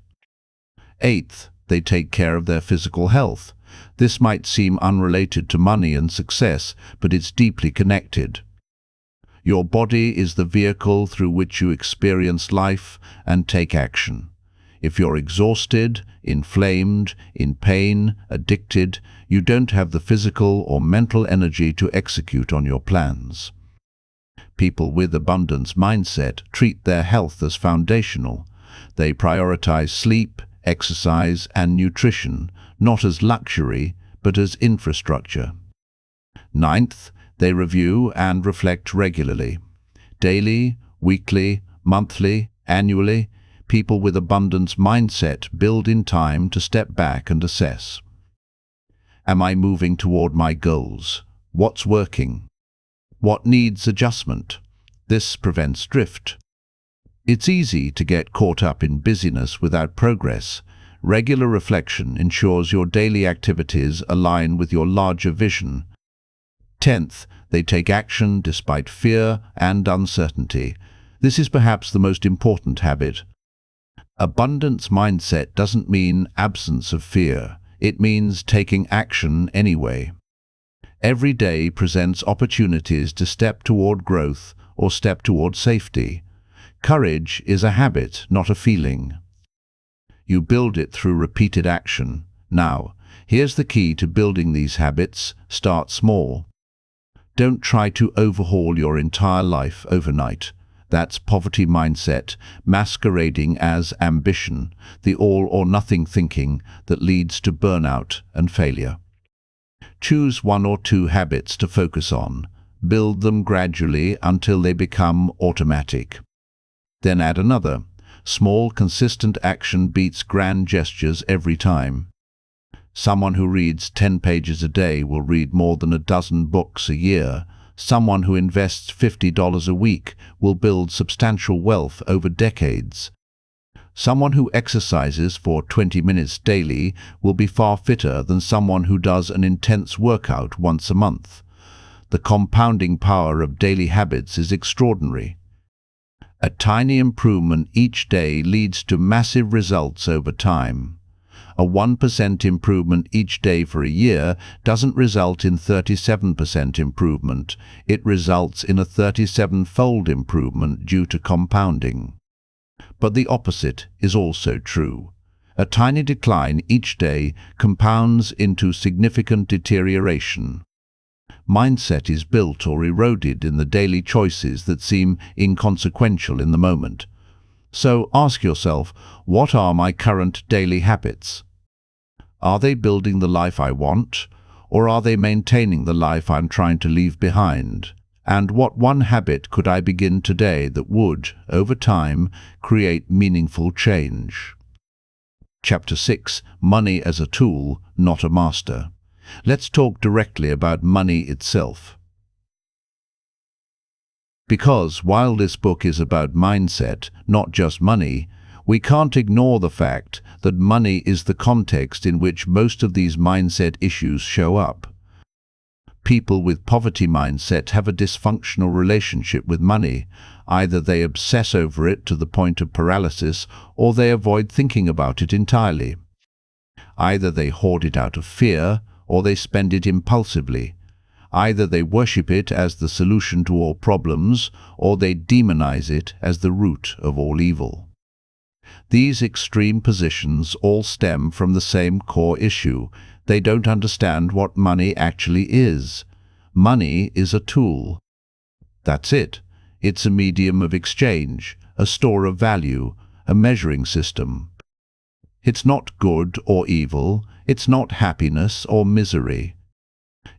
Eighth, they take care of their physical health. This might seem unrelated to money and success, but it's deeply connected. Your body is the vehicle through which you experience life and take action. If you're exhausted, inflamed, in pain, addicted, you don't have the physical or mental energy to execute on your plans. People with abundance mindset treat their health as foundational. They prioritize sleep, exercise, and nutrition, not as luxury, but as infrastructure. Ninth, they review and reflect regularly. Daily, weekly, monthly, annually, people with abundance mindset build in time to step back and assess. Am I moving toward my goals? What's working? What needs adjustment? This prevents drift. It's easy to get caught up in busyness without progress. Regular reflection ensures your daily activities align with your larger vision. 10th, they take action despite fear and uncertainty. This is perhaps the most important habit. Abundance mindset doesn't mean absence of fear. It means taking action anyway. Every day presents opportunities to step toward growth or step toward safety. Courage is a habit, not a feeling. You build it through repeated action. Now, here's the key to building these habits. Start small. Don't try to overhaul your entire life overnight. That's poverty mindset, masquerading as ambition, the all-or-nothing thinking that leads to burnout and failure. Choose one or two habits to focus on. Build them gradually until they become automatic. Then add another. Small, consistent action beats grand gestures every time. Someone who reads 10 pages a day will read more than a dozen books a year. Someone who invests $50 a week will build substantial wealth over decades. Someone who exercises for 20 minutes daily will be far fitter than someone who does an intense workout once a month. The compounding power of daily habits is extraordinary. A tiny improvement each day leads to massive results over time. A 1% improvement each day for a year doesn't result in 37% improvement. It results in a 37-fold improvement due to compounding. But the opposite is also true. A tiny decline each day compounds into significant deterioration. Mindset is built or eroded in the daily choices that seem inconsequential in the moment. So ask yourself, what are my current daily habits? Are they building the life I want, or are they maintaining the life I'm trying to leave behind? And what one habit could I begin today that would, over time, create meaningful change? Chapter 6. Money as a tool, not a master. Let's talk directly about money itself. Because while this book is about mindset, not just money, We can't ignore the fact that money is the context in which most of these mindset issues show up. People with poverty mindset have a dysfunctional relationship with money. Either they obsess over it to the point of paralysis, or they avoid thinking about it entirely. Either they hoard it out of fear, or they spend it impulsively. Either they worship it as the solution to all problems, or they demonize it as the root of all evil. These extreme positions all stem from the same core issue. They don't understand what money actually is. Money is a tool. That's it. It's a medium of exchange, a store of value, a measuring system. It's not good or evil. It's not happiness or misery.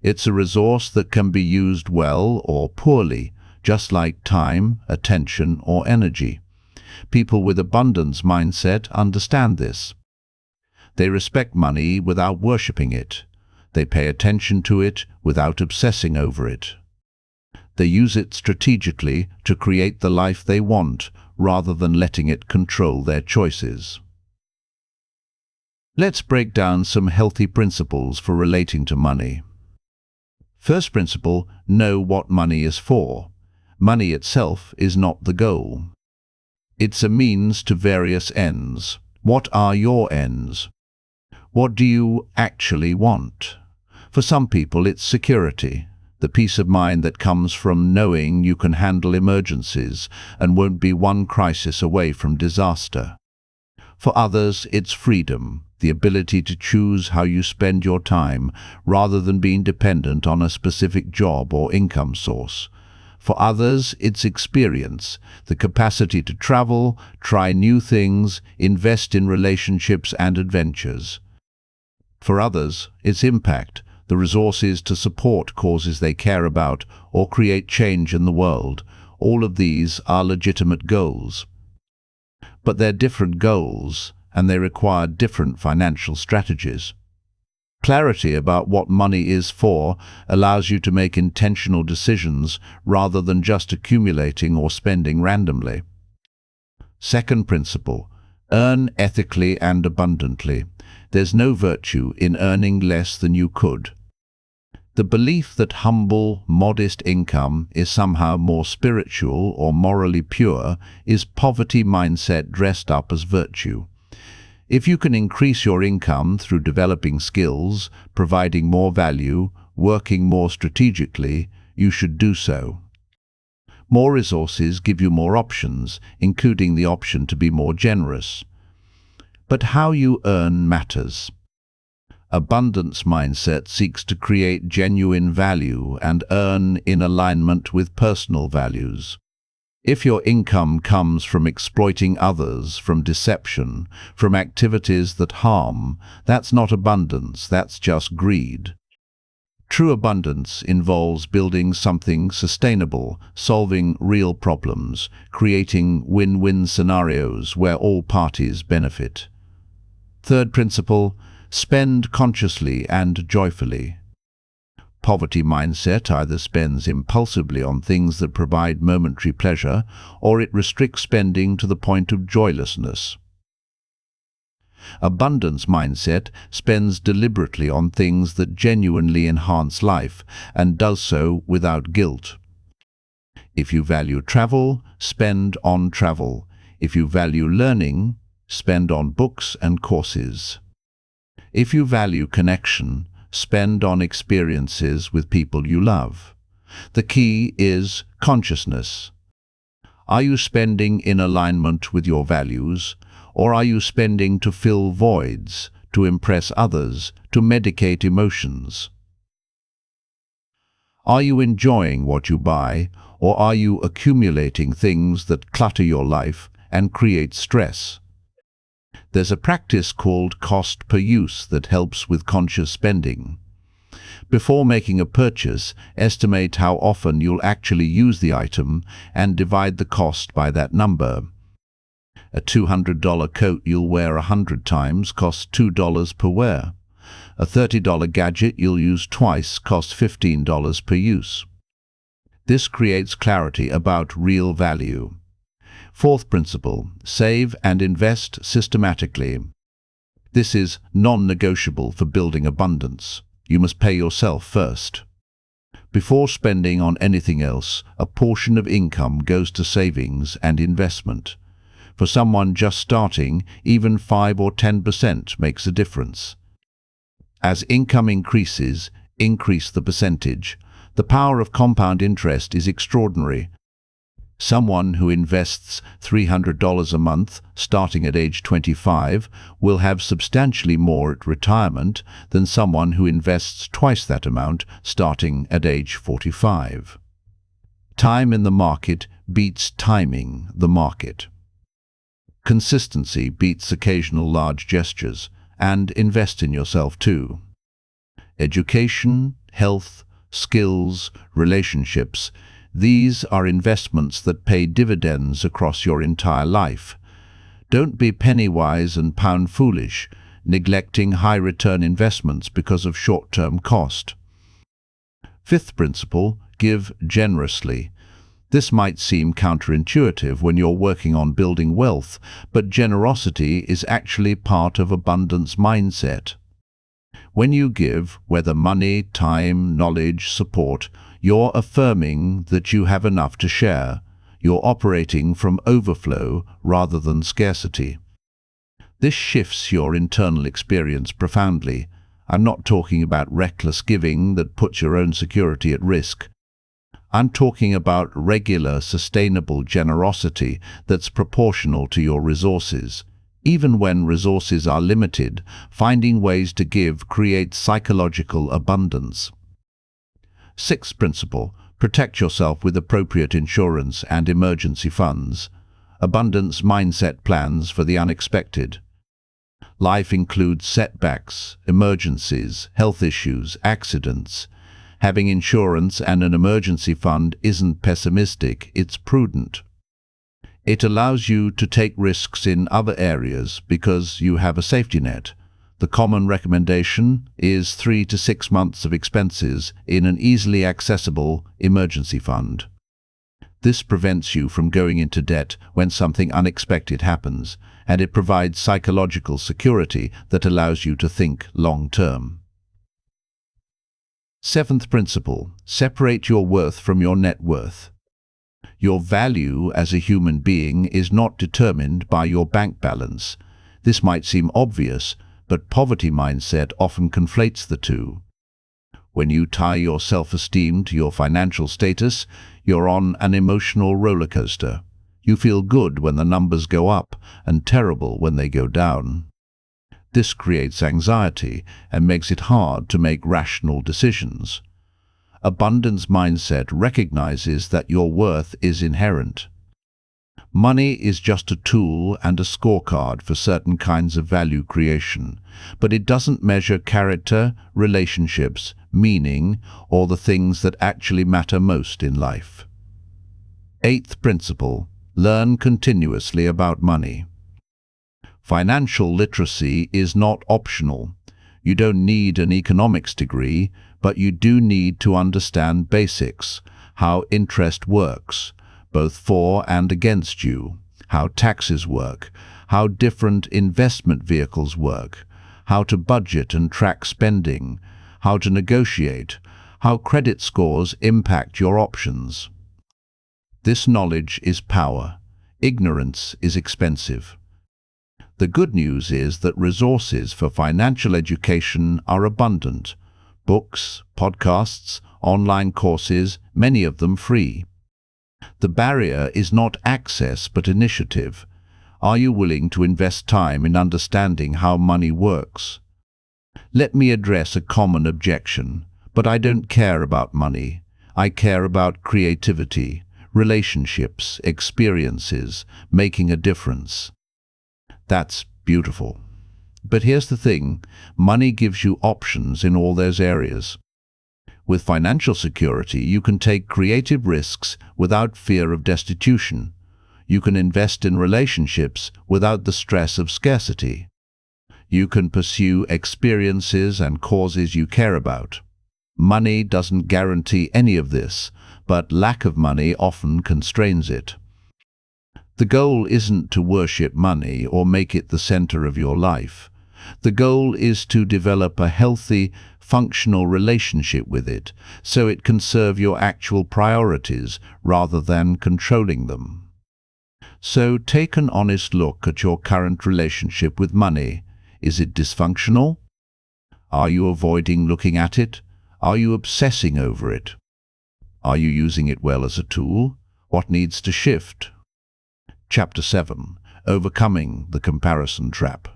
It's a resource that can be used well or poorly, just like time, attention, or energy. People with abundance mindset understand this. They respect money without worshipping it. They pay attention to it without obsessing over it. They use it strategically to create the life they want, rather than letting it control their choices. Let's break down some healthy principles for relating to money. First principle, know what money is for. Money itself is not the goal. It's a means to various ends. What are your ends? What do you actually want? For some people, it's security, the peace of mind that comes from knowing you can handle emergencies and won't be one crisis away from disaster. For others, it's freedom, the ability to choose how you spend your time rather than being dependent on a specific job or income source. For others, it's experience, the capacity to travel, try new things, invest in relationships and adventures. For others, it's impact, the resources to support causes they care about or create change in the world. All of these are legitimate goals. But they're different goals, and they require different financial strategies. Clarity about what money is for allows you to make intentional decisions rather than just accumulating or spending randomly. Second principle, earn ethically and abundantly. There's no virtue in earning less than you could. The belief that humble, modest income is somehow more spiritual or morally pure is poverty mindset dressed up as virtue. If you can increase your income through developing skills, providing more value, working more strategically, you should do so. More resources give you more options, including the option to be more generous. But how you earn matters. Abundance mindset seeks to create genuine value and earn in alignment with personal values. If your income comes from exploiting others, from deception, from activities that harm, that's not abundance, that's just greed. True abundance involves building something sustainable, solving real problems, creating win-win scenarios where all parties benefit. Third principle, spend consciously and joyfully. Poverty mindset either spends impulsively on things that provide momentary pleasure, or it restricts spending to the point of joylessness. Abundance mindset spends deliberately on things that genuinely enhance life, and does so without guilt. If you value travel, spend on travel. If you value learning, spend on books and courses. If you value connection, spend on experiences with people you love. The key is consciousness. Are you spending in alignment with your values, or are you spending to fill voids, to impress others, to medicate emotions? Are you enjoying what you buy, or are you accumulating things that clutter your life and create stress? There's a practice called cost per use that helps with conscious spending. Before making a purchase, estimate how often you'll actually use the item and divide the cost by that number. A $200 coat you'll wear 100 times costs $2 per wear. A $30 gadget you'll use twice costs $15 per use. This creates clarity about real value. Fourth principle, save and invest systematically. This is non-negotiable for building abundance. You must pay yourself first. Before spending on anything else, a portion of income goes to savings and investment. For someone just starting, even 5 or 10% makes a difference. As income increases, increase the percentage. The power of compound interest is extraordinary. Someone who invests $300 a month, starting at age 25, will have substantially more at retirement than someone who invests twice that amount, starting at age 45. Time in the market beats timing the market. Consistency beats occasional large gestures, and invest in yourself too. Education, health, skills, relationships, these are investments that pay dividends across your entire life. Don't be penny-wise and pound-foolish, neglecting high-return investments because of short-term cost. Fifth principle, give generously. This might seem counterintuitive when you're working on building wealth, but generosity is actually part of abundance mindset. When you give, whether money, time, knowledge, support, you're affirming that you have enough to share. You're operating from overflow rather than scarcity. This shifts your internal experience profoundly. I'm not talking about reckless giving that puts your own security at risk. I'm talking about regular, sustainable generosity that's proportional to your resources. Even when resources are limited, finding ways to give creates psychological abundance. Sixth principle, protect yourself with appropriate insurance and emergency funds. Abundance mindset plans for the unexpected. Life includes setbacks, emergencies, health issues, accidents. Having insurance and an emergency fund isn't pessimistic, it's prudent. It allows you to take risks in other areas because you have a safety net. The common recommendation is 3 to 6 months of expenses in an easily accessible emergency fund. This prevents you from going into debt when something unexpected happens, and it provides psychological security that allows you to think long-term. Seventh principle, separate your worth from your net worth. Your value as a human being is not determined by your bank balance. This might seem obvious, but poverty mindset often conflates the two. When you tie your self-esteem to your financial status, you're on an emotional roller coaster. You feel good when the numbers go up and terrible when they go down. This creates anxiety and makes it hard to make rational decisions. Abundance mindset recognizes that your worth is inherent. Money is just a tool and a scorecard for certain kinds of value creation, but it doesn't measure character, relationships, meaning, or the things that actually matter most in life. Eighth principle, learn continuously about money. Financial literacy is not optional. You don't need an economics degree, but you do need to understand basics, how interest works, both for and against you, how taxes work, how different investment vehicles work, how to budget and track spending, how to negotiate, how credit scores impact your options. This knowledge is power. Ignorance is expensive. The good news is that resources for financial education are abundant. Books, podcasts, online courses, many of them free. The barrier is not access but initiative. Are you willing to invest time in understanding how money works? Let me address a common objection. But I don't care about money. I care about creativity, relationships, experiences, making a difference. That's beautiful. But here's the thing, money gives you options in all those areas. With financial security, you can take creative risks without fear of destitution. You can invest in relationships without the stress of scarcity. You can pursue experiences and causes you care about. Money doesn't guarantee any of this, but lack of money often constrains it. The goal isn't to worship money or make it the center of your life. The goal is to develop a healthy, functional relationship with it, so it can serve your actual priorities rather than controlling them. So take an honest look at your current relationship with money. Is it dysfunctional? Are you avoiding looking at it? Are you obsessing over it? Are you using it well as a tool? What needs to shift? Chapter 7. Overcoming the Comparison Trap.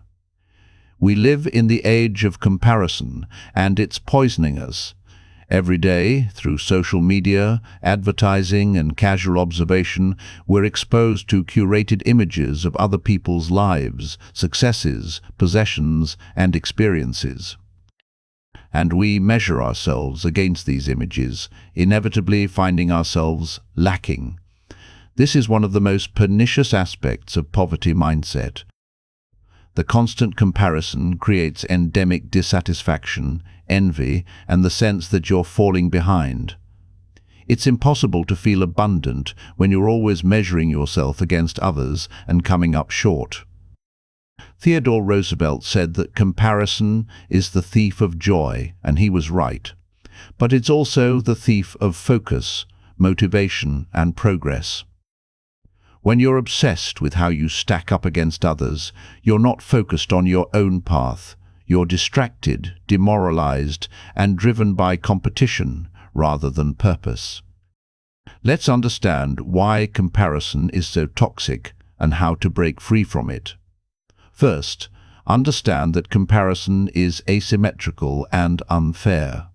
We live in the age of comparison, and it's poisoning us. Every day, through social media, advertising, and casual observation, we're exposed to curated images of other people's lives, successes, possessions, and experiences. And we measure ourselves against these images, inevitably finding ourselves lacking. This is one of the most pernicious aspects of poverty mindset. The constant comparison creates endemic dissatisfaction, envy, and the sense that you're falling behind. It's impossible to feel abundant when you're always measuring yourself against others and coming up short. Theodore Roosevelt said that comparison is the thief of joy, and he was right. But it's also the thief of focus, motivation, and progress. When you're obsessed with how you stack up against others, you're not focused on your own path. You're distracted, demoralized, and driven by competition rather than purpose. Let's understand why comparison is so toxic and how to break free from it. First, understand that comparison is asymmetrical and unfair.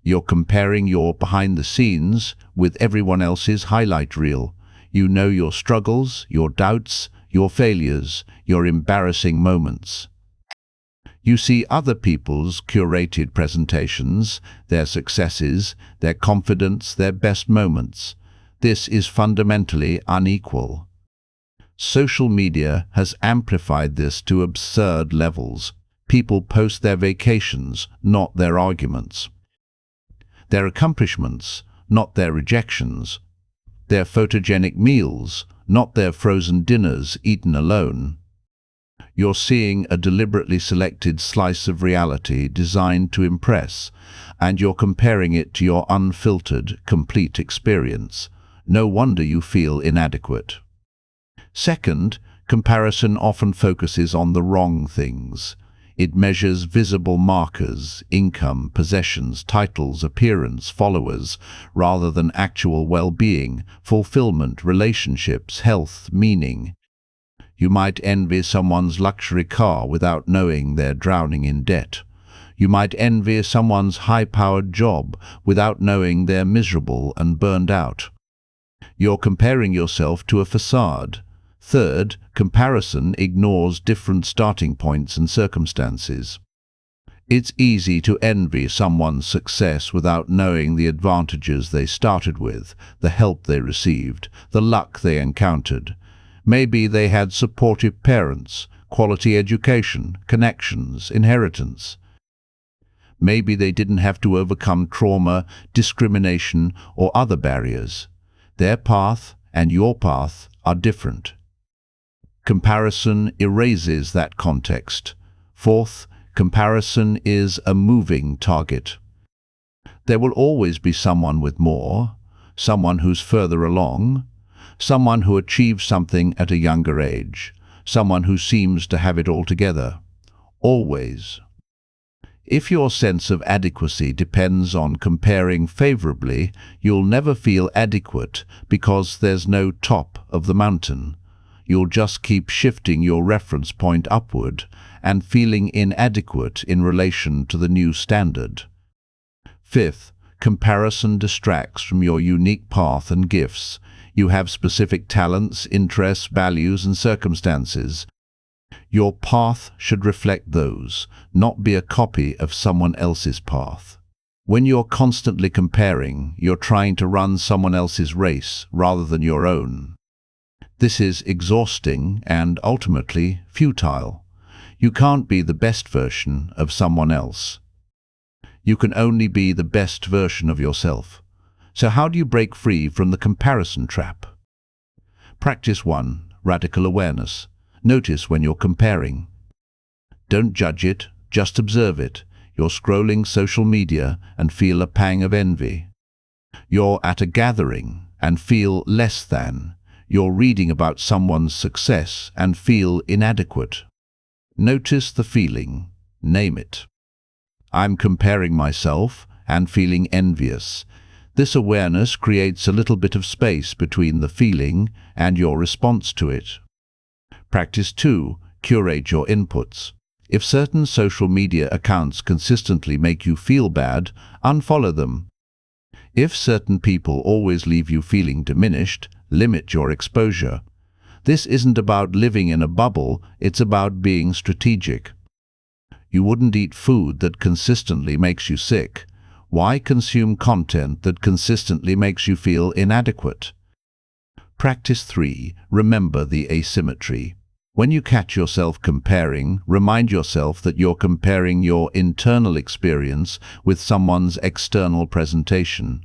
You're comparing your behind the scenes with everyone else's highlight reel. You know your struggles, your doubts, your failures, your embarrassing moments. You see other people's curated presentations, their successes, their confidence, their best moments. This is fundamentally unequal. Social media has amplified this to absurd levels. People post their vacations, not their arguments. Their accomplishments, not their rejections. Their photogenic meals, not their frozen dinners eaten alone. You're seeing a deliberately selected slice of reality designed to impress, and you're comparing it to your unfiltered, complete experience. No wonder you feel inadequate. Second, comparison often focuses on the wrong things. It measures visible markers, income, possessions, titles, appearance, followers, rather than actual well-being, fulfillment, relationships, health, meaning. You might envy someone's luxury car without knowing they're drowning in debt. You might envy someone's high-powered job without knowing they're miserable and burned out. You're comparing yourself to a facade. Third, comparison ignores different starting points and circumstances. It's easy to envy someone's success without knowing the advantages they started with, the help they received, the luck they encountered. Maybe they had supportive parents, quality education, connections, inheritance. Maybe they didn't have to overcome trauma, discrimination, or other barriers. Their path and your path are different. Comparison erases that context. Fourth, comparison is a moving target. There will always be someone with more, someone who's further along, someone who achieved something at a younger age, someone who seems to have it all together. Always. If your sense of adequacy depends on comparing favorably, you'll never feel adequate because there's no top of the mountain. You'll just keep shifting your reference point upward and feeling inadequate in relation to the new standard. Fifth, comparison distracts from your unique path and gifts. You have specific talents, interests, values, and circumstances. Your path should reflect those, not be a copy of someone else's path. When you're constantly comparing, you're trying to run someone else's race rather than your own. This is exhausting and ultimately futile. You can't be the best version of someone else. You can only be the best version of yourself. So how do you break free from the comparison trap? Practice 1. Radical awareness. Notice when you're comparing. Don't judge it, just observe it. You're scrolling social media and feel a pang of envy. You're at a gathering and feel less than. You're reading about someone's success and feel inadequate. Notice the feeling. Name it. I'm comparing myself and feeling envious. This awareness creates a little bit of space between the feeling and your response to it. Practice 2. Curate your inputs. If certain social media accounts consistently make you feel bad, unfollow them. If certain people always leave you feeling diminished, limit your exposure. This isn't about living in a bubble, it's about being strategic. You wouldn't eat food that consistently makes you sick. Why consume content that consistently makes you feel inadequate? Practice 3. Remember the asymmetry. When you catch yourself comparing, remind yourself that you're comparing your internal experience with someone's external presentation.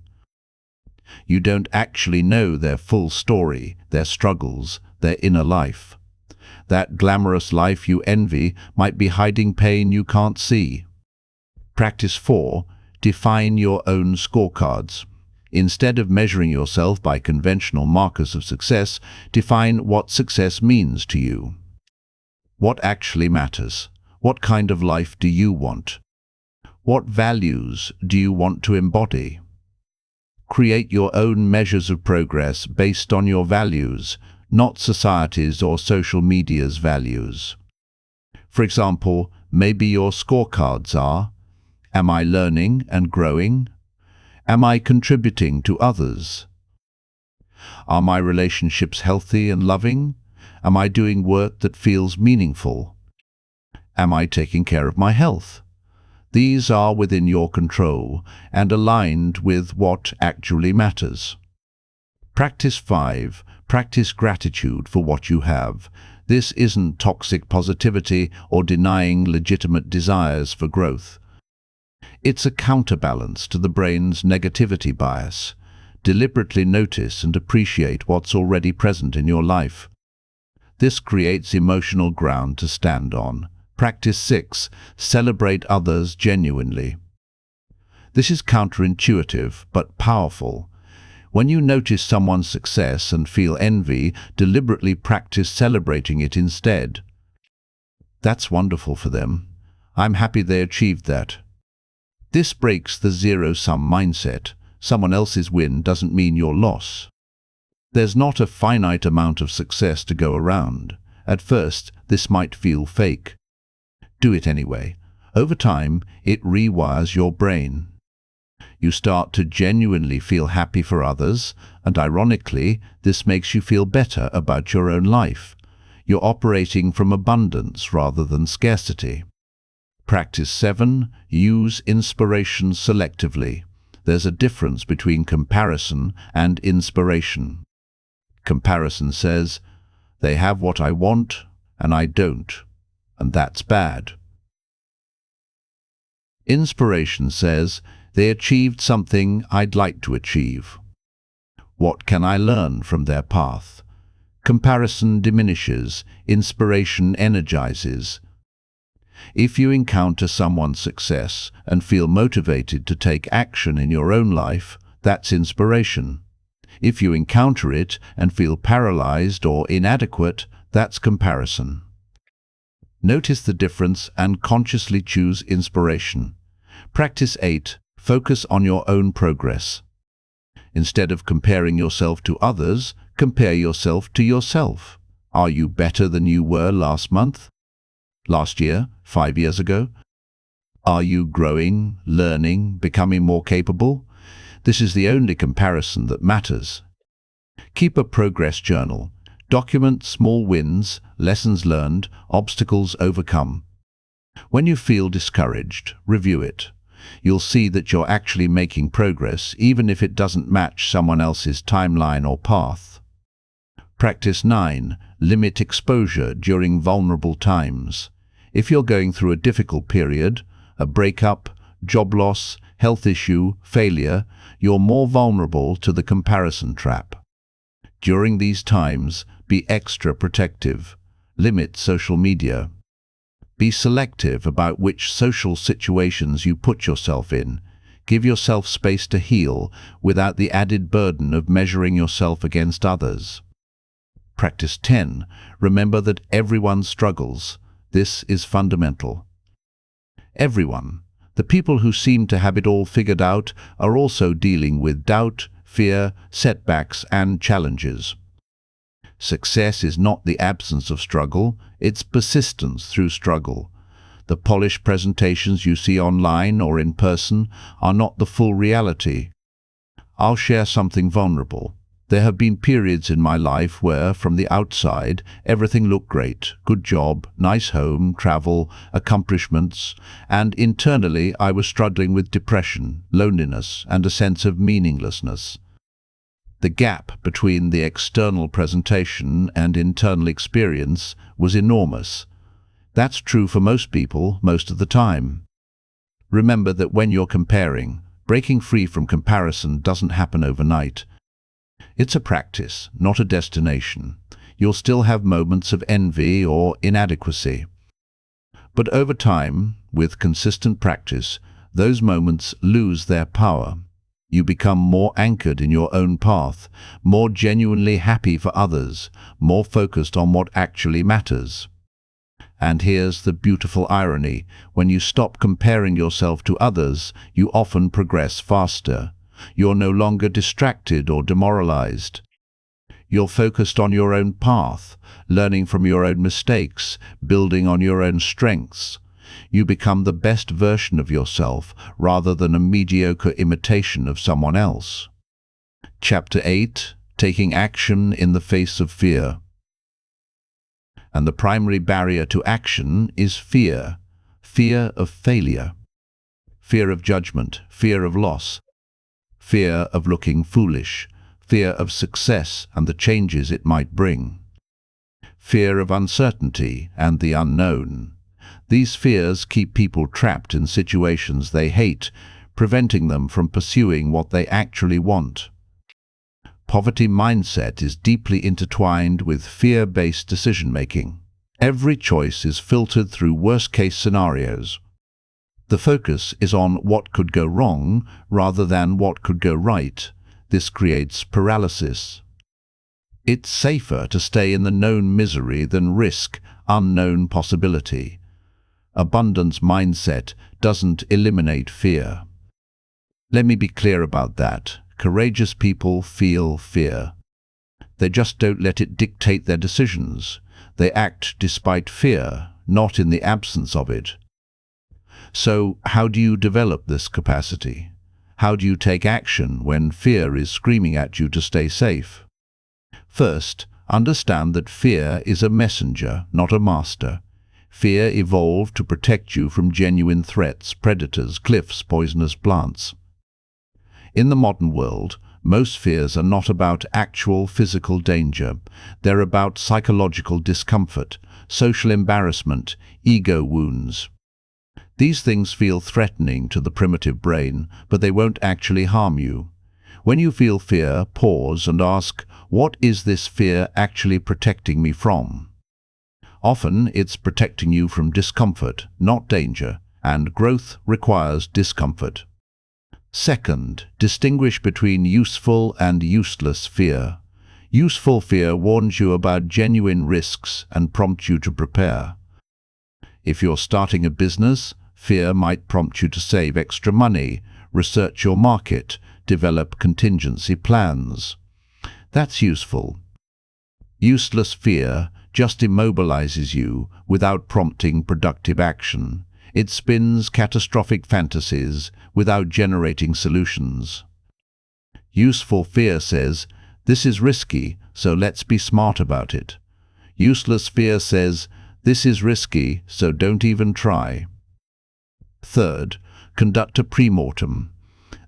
You don't actually know their full story, their struggles, their inner life. That glamorous life you envy might be hiding pain you can't see. Practice 4. Define your own scorecards. Instead of measuring yourself by conventional markers of success, define what success means to you. What actually matters? What kind of life do you want? What values do you want to embody? Create your own measures of progress based on your values, not society's or social media's values. For example, maybe your scorecards are: am I learning and growing? Am I contributing to others? Are my relationships healthy and loving? Am I doing work that feels meaningful? Am I taking care of my health? These are within your control and aligned with what actually matters. Practice 5. Practice gratitude for what you have. This isn't toxic positivity or denying legitimate desires for growth. It's a counterbalance to the brain's negativity bias. Deliberately notice and appreciate what's already present in your life. This creates emotional ground to stand on. Practice 6. Celebrate others genuinely. This is counterintuitive but powerful. When you notice someone's success and feel envy, deliberately practice celebrating it instead. That's wonderful for them. I'm happy they achieved that. This breaks the zero-sum mindset. Someone else's win doesn't mean your loss. There's not a finite amount of success to go around. At first, this might feel fake. Do it anyway. Over time, it rewires your brain. You start to genuinely feel happy for others, and ironically, this makes you feel better about your own life. You're operating from abundance rather than scarcity. Practice 7. Use inspiration selectively. There's a difference between comparison and inspiration. Comparison says, they have what I want and I don't, and that's bad. Inspiration says, they achieved something I'd like to achieve. What can I learn from their path? Comparison diminishes, inspiration energizes. If you encounter someone's success and feel motivated to take action in your own life, that's inspiration. If you encounter it and feel paralyzed or inadequate, that's comparison. Notice the difference and consciously choose inspiration. Practice 8. Focus on your own progress. Instead of comparing yourself to others, compare yourself to yourself. Are you better than you were last month? Last year? 5 years ago? Are you growing, learning, becoming more capable? This is the only comparison that matters. Keep a progress journal. Document small wins, lessons learned, obstacles overcome. When you feel discouraged, review it. You'll see that you're actually making progress, even if it doesn't match someone else's timeline or path. Practice 9. Limit exposure during vulnerable times. If you're going through a difficult period, a breakup, job loss, health issue, failure, you're more vulnerable to the comparison trap. During these times, be extra protective. Limit social media. Be selective about which social situations you put yourself in. Give yourself space to heal without the added burden of measuring yourself against others. Practice 10. Remember that everyone struggles. This is fundamental. Everyone, the people who seem to have it all figured out, are also dealing with doubt, fear, setbacks, and challenges. Success is not the absence of struggle, it's persistence through struggle. The polished presentations you see online or in person are not the full reality. I'll share something vulnerable. There have been periods in my life where, from the outside, everything looked great. Good job, nice home, travel, accomplishments, and internally I was struggling with depression, loneliness, and a sense of meaninglessness. The gap between the external presentation and internal experience was enormous. That's true for most people, most of the time. Remember that when you're comparing, breaking free from comparison doesn't happen overnight. It's a practice, not a destination. You'll still have moments of envy or inadequacy. But over time, with consistent practice, those moments lose their power. You become more anchored in your own path, more genuinely happy for others, more focused on what actually matters. And here's the beautiful irony. When you stop comparing yourself to others, you often progress faster. You're no longer distracted or demoralized. You're focused on your own path, learning from your own mistakes, building on your own strengths. You become the best version of yourself rather than a mediocre imitation of someone else. Chapter 8. Taking action in the face of fear. And the primary barrier to action is fear. Fear of failure. Fear of judgment, fear of loss, fear of looking foolish, fear of success and the changes it might bring. Fear of uncertainty and the unknown. These fears keep people trapped in situations they hate, preventing them from pursuing what they actually want. Poverty mindset is deeply intertwined with fear-based decision-making. Every choice is filtered through worst-case scenarios. The focus is on what could go wrong rather than what could go right. This creates paralysis. It's safer to stay in the known misery than risk unknown possibility. Abundance mindset doesn't eliminate fear. Let me be clear about that. Courageous people feel fear. They just don't let it dictate their decisions. They act despite fear, not in the absence of it. So, how do you develop this capacity? How do you take action when fear is screaming at you to stay safe? First, understand that fear is a messenger, not a master. Fear evolved to protect you from genuine threats, predators, cliffs, poisonous plants. In the modern world, most fears are not about actual physical danger. They're about psychological discomfort, social embarrassment, ego wounds. These things feel threatening to the primitive brain, but they won't actually harm you. When you feel fear, pause and ask, what is this fear actually protecting me from? Often it's protecting you from discomfort, not danger, and growth requires discomfort. Second, distinguish between useful and useless fear. Useful fear warns you about genuine risks and prompts you to prepare. If you're starting a business, fear might prompt you to save extra money, research your market, develop contingency plans. That's useful. Useless fear just immobilizes you without prompting productive action. It spins catastrophic fantasies without generating solutions. Useful fear says, this is risky, so let's be smart about it. Useless fear says, this is risky, so don't even try. Third, conduct a pre-mortem.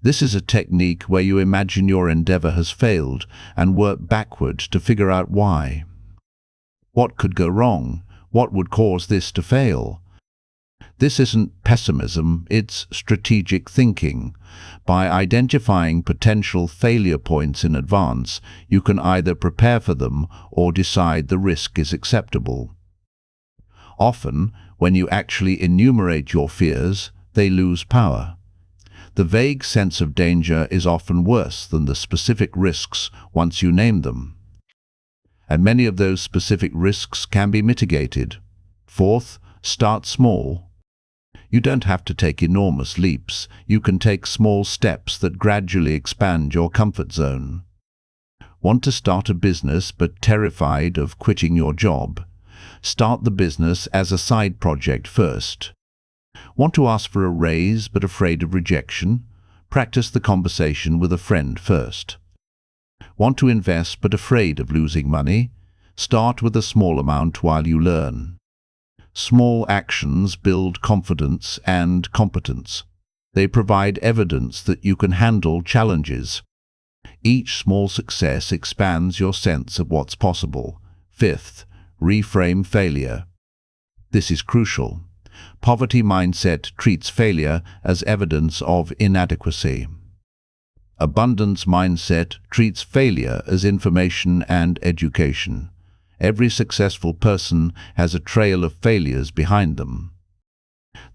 This is a technique where you imagine your endeavor has failed and work backward to figure out why. What could go wrong? What would cause this to fail? This isn't pessimism, it's strategic thinking. By identifying potential failure points in advance, you can either prepare for them or decide the risk is acceptable. Often, when you actually enumerate your fears, they lose power. The vague sense of danger is often worse than the specific risks once you name them. And many of those specific risks can be mitigated. Fourth, start small. You don't have to take enormous leaps. You can take small steps that gradually expand your comfort zone. Want to start a business but terrified of quitting your job? Start the business as a side project first. Want to ask for a raise but afraid of rejection? Practice the conversation with a friend first. Want to invest but afraid of losing money? Start with a small amount while you learn. Small actions build confidence and competence. They provide evidence that you can handle challenges. Each small success expands your sense of what's possible. Fifth, reframe failure. This is crucial. Poverty mindset treats failure as evidence of inadequacy. Abundance mindset treats failure as information and education. Every successful person has a trail of failures behind them.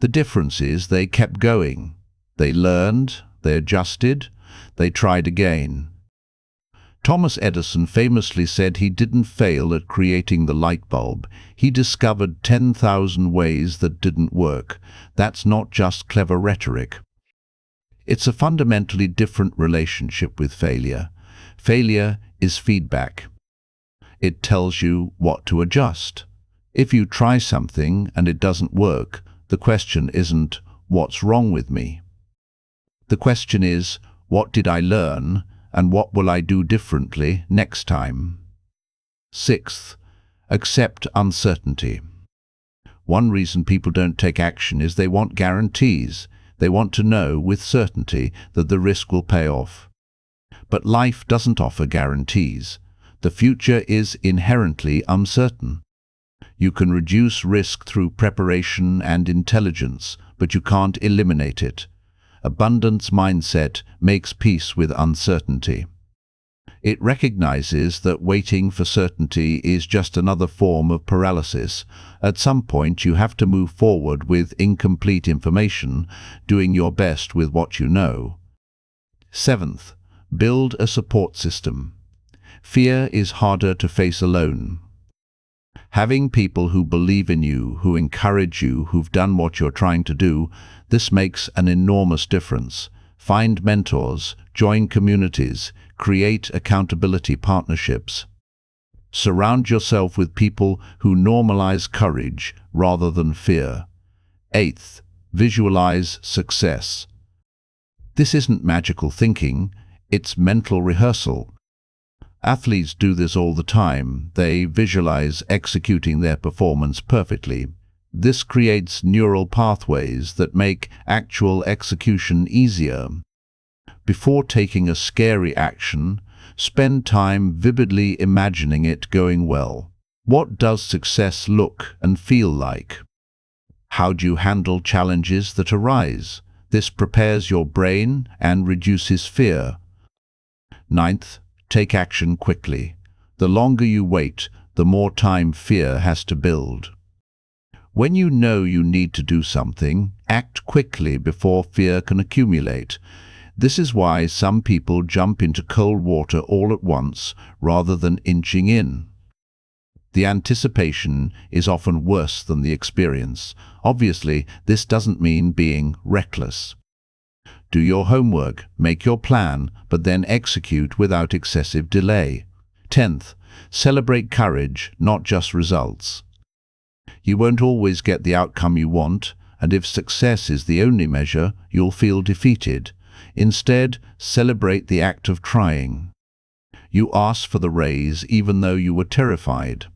The difference is they kept going. They learned, they adjusted, they tried again. Thomas Edison famously said he didn't fail at creating the light bulb. He discovered 10,000 ways that didn't work. That's not just clever rhetoric. It's a fundamentally different relationship with failure. Failure is feedback. It tells you what to adjust. If you try something and it doesn't work, the question isn't, what's wrong with me? The question is, what did I learn and what will I do differently next time? Sixth, accept uncertainty. One reason people don't take action is they want guarantees. They want to know with certainty that the risk will pay off. But life doesn't offer guarantees. The future is inherently uncertain. You can reduce risk through preparation and intelligence, but you can't eliminate it. Abundance mindset makes peace with uncertainty. It recognizes that waiting for certainty is just another form of paralysis. At some point, you have to move forward with incomplete information, doing your best with what you know. Seventh, build a support system. Fear is harder to face alone. Having people who believe in you, who encourage you, who've done what you're trying to do, this makes an enormous difference. Find mentors, join communities, create accountability partnerships. Surround yourself with people who normalize courage rather than fear. Eighth, visualize success. This isn't magical thinking, it's mental rehearsal. Athletes do this all the time. They visualize executing their performance perfectly. This creates neural pathways that make actual execution easier. Before taking a scary action, spend time vividly imagining it going well. What does success look and feel like? How do you handle challenges that arise? This prepares your brain and reduces fear. Ninth, take action quickly. The longer you wait, the more time fear has to build. When you know you need to do something, act quickly before fear can accumulate. This is why some people jump into cold water all at once rather than inching in. The anticipation is often worse than the experience. Obviously, this doesn't mean being reckless. Do your homework, make your plan, but then execute without excessive delay. 10th, celebrate courage, not just results. You won't always get the outcome you want, and if success is the only measure, you'll feel defeated. Instead, celebrate the act of trying. You asked for the raise even though you were terrified.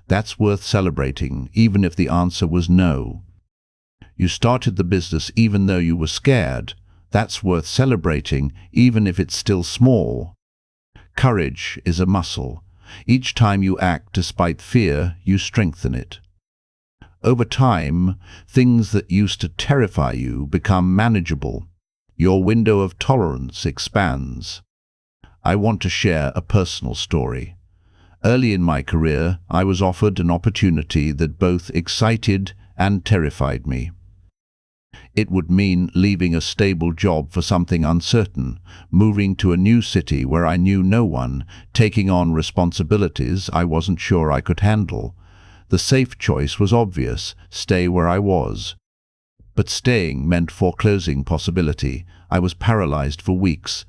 That's worth celebrating, even if the answer was no. You started the business even though you were scared. That's worth celebrating, even if it's still small. Courage is a muscle. Each time you act despite fear, you strengthen it. Over time, things that used to terrify you become manageable. Your window of tolerance expands. I want to share a personal story. Early in my career, I was offered an opportunity that both excited and terrified me. It would mean leaving a stable job for something uncertain, moving to a new city where I knew no one, taking on responsibilities I wasn't sure I could handle. The safe choice was obvious: stay where I was. But staying meant foreclosing possibility. I was paralyzed for weeks.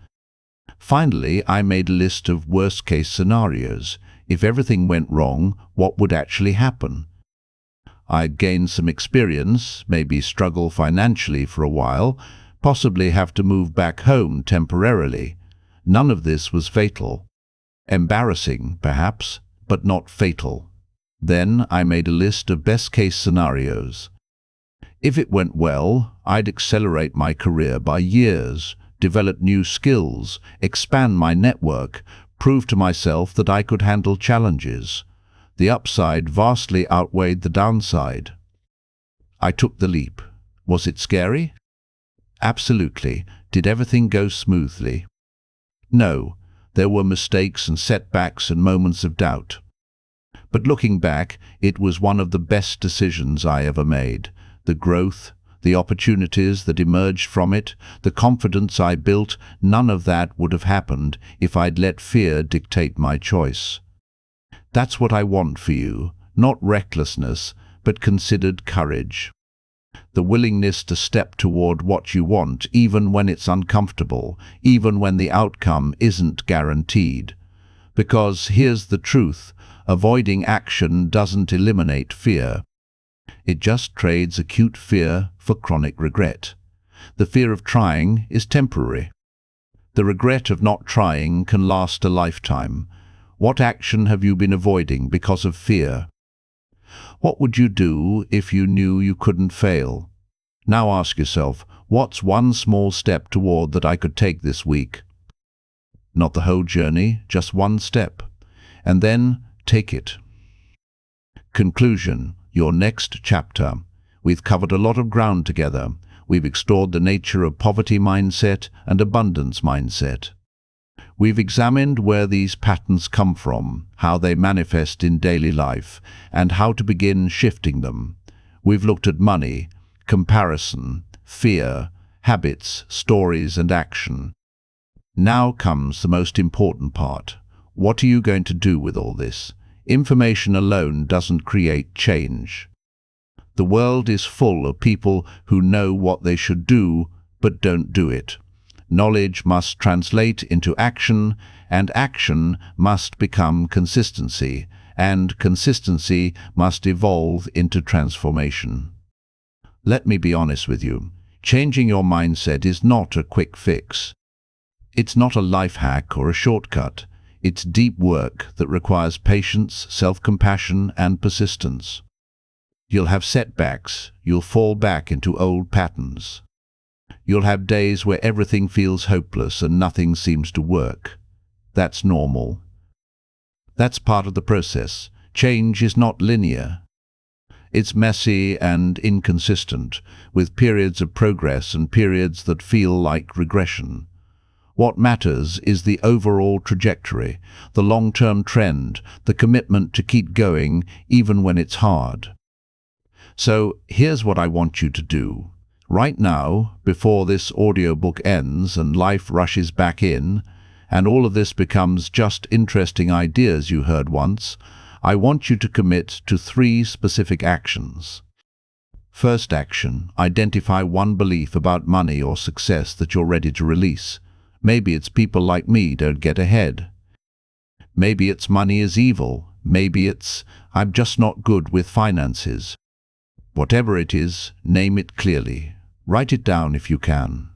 Finally, I made a list of worst-case scenarios. If everything went wrong, what would actually happen? I'd gain some experience, maybe struggle financially for a while, possibly have to move back home temporarily. None of this was fatal. Embarrassing, perhaps, but not fatal. Then I made a list of best-case scenarios. If it went well, I'd accelerate my career by years, develop new skills, expand my network, prove to myself that I could handle challenges. The upside vastly outweighed the downside. I took the leap. Was it scary? Absolutely. Did everything go smoothly? No. There were mistakes and setbacks and moments of doubt. But looking back, it was one of the best decisions I ever made. The growth, the opportunities that emerged from it, the confidence I built, none of that would have happened if I'd let fear dictate my choice. That's what I want for you, not recklessness, but considered courage. The willingness to step toward what you want, even when it's uncomfortable, even when the outcome isn't guaranteed. Because here's the truth: avoiding action doesn't eliminate fear. It just trades acute fear for chronic regret. The fear of trying is temporary. The regret of not trying can last a lifetime. What action have you been avoiding because of fear? What would you do if you knew you couldn't fail? Now ask yourself, what's one small step toward that I could take this week? Not the whole journey, just one step. And then take it. Conclusion, your next chapter. We've covered a lot of ground together. We've explored the nature of poverty mindset and abundance mindset. We've examined where these patterns come from, how they manifest in daily life, and how to begin shifting them. We've looked at money, comparison, fear, habits, stories, and action. Now comes the most important part. What are you going to do with all this? Information alone doesn't create change. The world is full of people who know what they should do, but don't do it. Knowledge must translate into action, and action must become consistency, and consistency must evolve into transformation. Let me be honest with you. Changing your mindset is not a quick fix. It's not a life hack or a shortcut. It's deep work that requires patience, self-compassion, and persistence. You'll have setbacks. You'll fall back into old patterns. You'll have days where everything feels hopeless and nothing seems to work. That's normal. That's part of the process. Change is not linear. It's messy and inconsistent, with periods of progress and periods that feel like regression. What matters is the overall trajectory, the long-term trend, the commitment to keep going even when it's hard. So here's what I want you to do. Right now, before this audiobook ends and life rushes back in, and all of this becomes just interesting ideas you heard once, I want you to commit to 3 specific actions. First action, identify one belief about money or success that you're ready to release. Maybe it's people like me don't get ahead. Maybe it's money is evil. Maybe it's I'm just not good with finances. Whatever it is, name it clearly. Write it down if you can.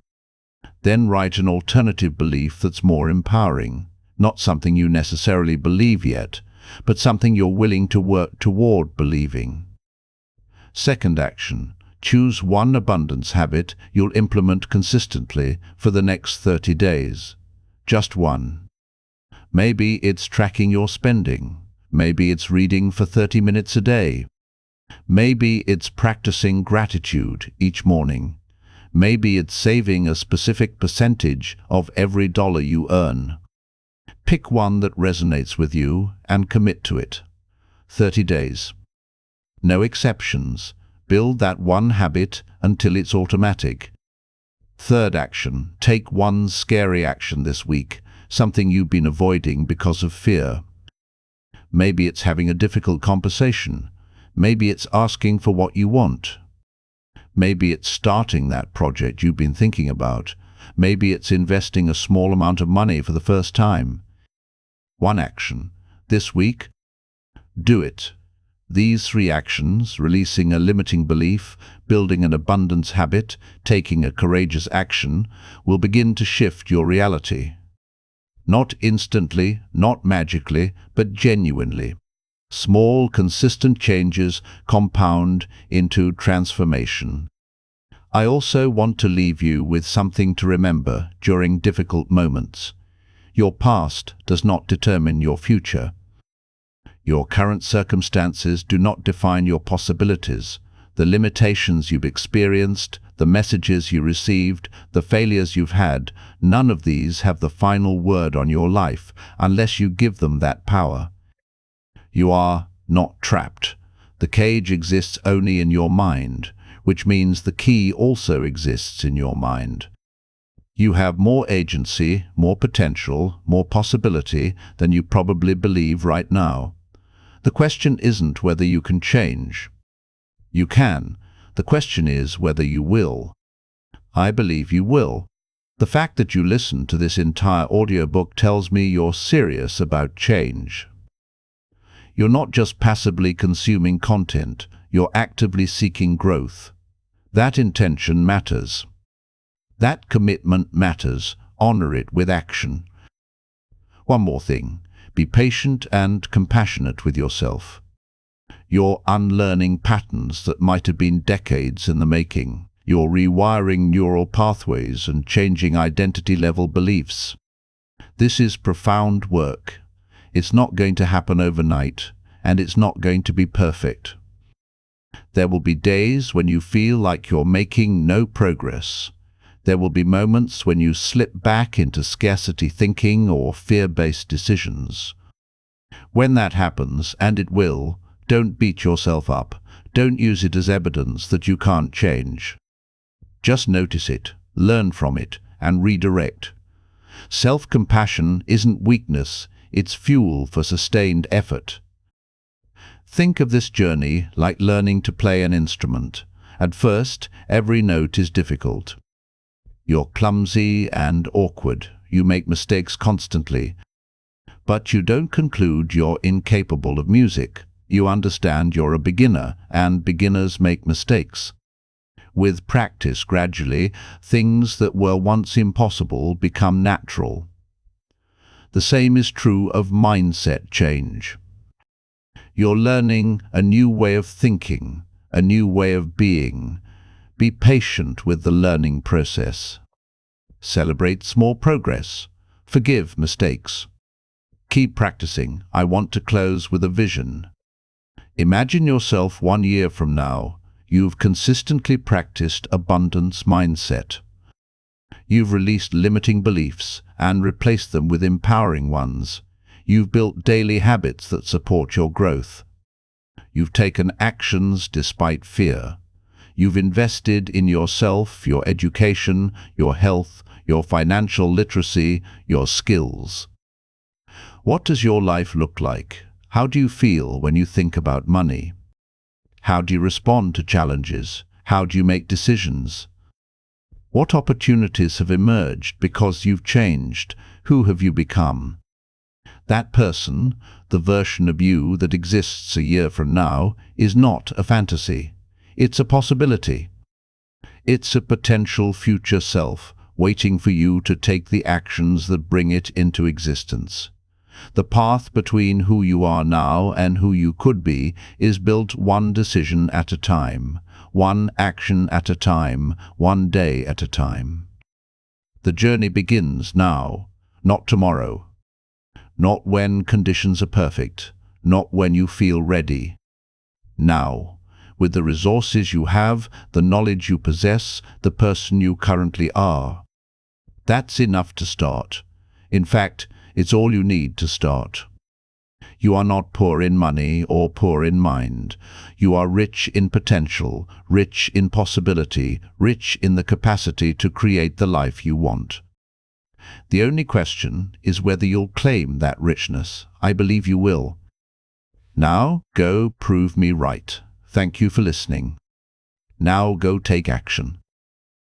Then write an alternative belief that's more empowering, not something you necessarily believe yet, but something you're willing to work toward believing. Second action, choose one abundance habit you'll implement consistently for the next 30 days. Just one. Maybe it's tracking your spending. Maybe it's reading for 30 minutes a day. Maybe it's practicing gratitude each morning. Maybe it's saving a specific percentage of every dollar you earn. Pick one that resonates with you and commit to it. 30 days. No exceptions. Build that one habit until it's automatic. Third action. Take one scary action this week, something you've been avoiding because of fear. Maybe it's having a difficult conversation. Maybe it's asking for what you want. Maybe it's starting that project you've been thinking about. Maybe it's investing a small amount of money for the first time. One action. This week, do it. These 3 actions, releasing a limiting belief, building an abundance habit, taking a courageous action, will begin to shift your reality. Not instantly, not magically, but genuinely. Small, consistent changes compound into transformation. I also want to leave you with something to remember during difficult moments. Your past does not determine your future. Your current circumstances do not define your possibilities. The limitations you've experienced, the messages you received, the failures you've had, none of these have the final word on your life unless you give them that power. You are not trapped. The cage exists only in your mind, which means the key also exists in your mind. You have more agency, more potential, more possibility than you probably believe right now. The question isn't whether you can change. You can. The question is whether you will. I believe you will. The fact that you listen to this entire audiobook tells me you're serious about change. You're not just passively consuming content, you're actively seeking growth. That intention matters. That commitment matters. Honor it with action. One more thing. Be patient and compassionate with yourself. You're unlearning patterns that might have been decades in the making. You're rewiring neural pathways and changing identity-level beliefs. This is profound work. It's not going to happen overnight, and it's not going to be perfect. There will be days when you feel like you're making no progress. There will be moments when you slip back into scarcity thinking or fear-based decisions. When that happens, and it will, don't beat yourself up. Don't use it as evidence that you can't change. Just notice it, learn from it, and redirect. Self-compassion isn't weakness, it's fuel for sustained effort. Think of this journey like learning to play an instrument. At first, every note is difficult. You're clumsy and awkward. You make mistakes constantly. But you don't conclude you're incapable of music. You understand you're a beginner, and beginners make mistakes. With practice, gradually, things that were once impossible become natural. The same is true of mindset change. You're learning a new way of thinking, a new way of being. Be patient with the learning process. Celebrate small progress. Forgive mistakes. Keep practicing. I want to close with a vision. Imagine yourself 1 year from now. You've consistently practiced abundance mindset. You've released limiting beliefs and replaced them with empowering ones. You've built daily habits that support your growth. You've taken actions despite fear. You've invested in yourself, your education, your health, your financial literacy, your skills. What does your life look like? How do you feel when you think about money? How do you respond to challenges? How do you make decisions? What opportunities have emerged because you've changed? Who have you become? That person, the version of you that exists a year from now, is not a fantasy. It's a possibility. It's a potential future self, waiting for you to take the actions that bring it into existence. The path between who you are now and who you could be is built one decision at a time, one action at a time, one day at a time. The journey begins now, not tomorrow. Not when conditions are perfect, not when you feel ready. Now, with the resources you have, the knowledge you possess, the person you currently are. That's enough to start. In fact, it's all you need to start. You are not poor in money or poor in mind. You are rich in potential, rich in possibility, rich in the capacity to create the life you want. The only question is whether you'll claim that richness. I believe you will. Now, go prove me right. Thank you for listening. Now go take action.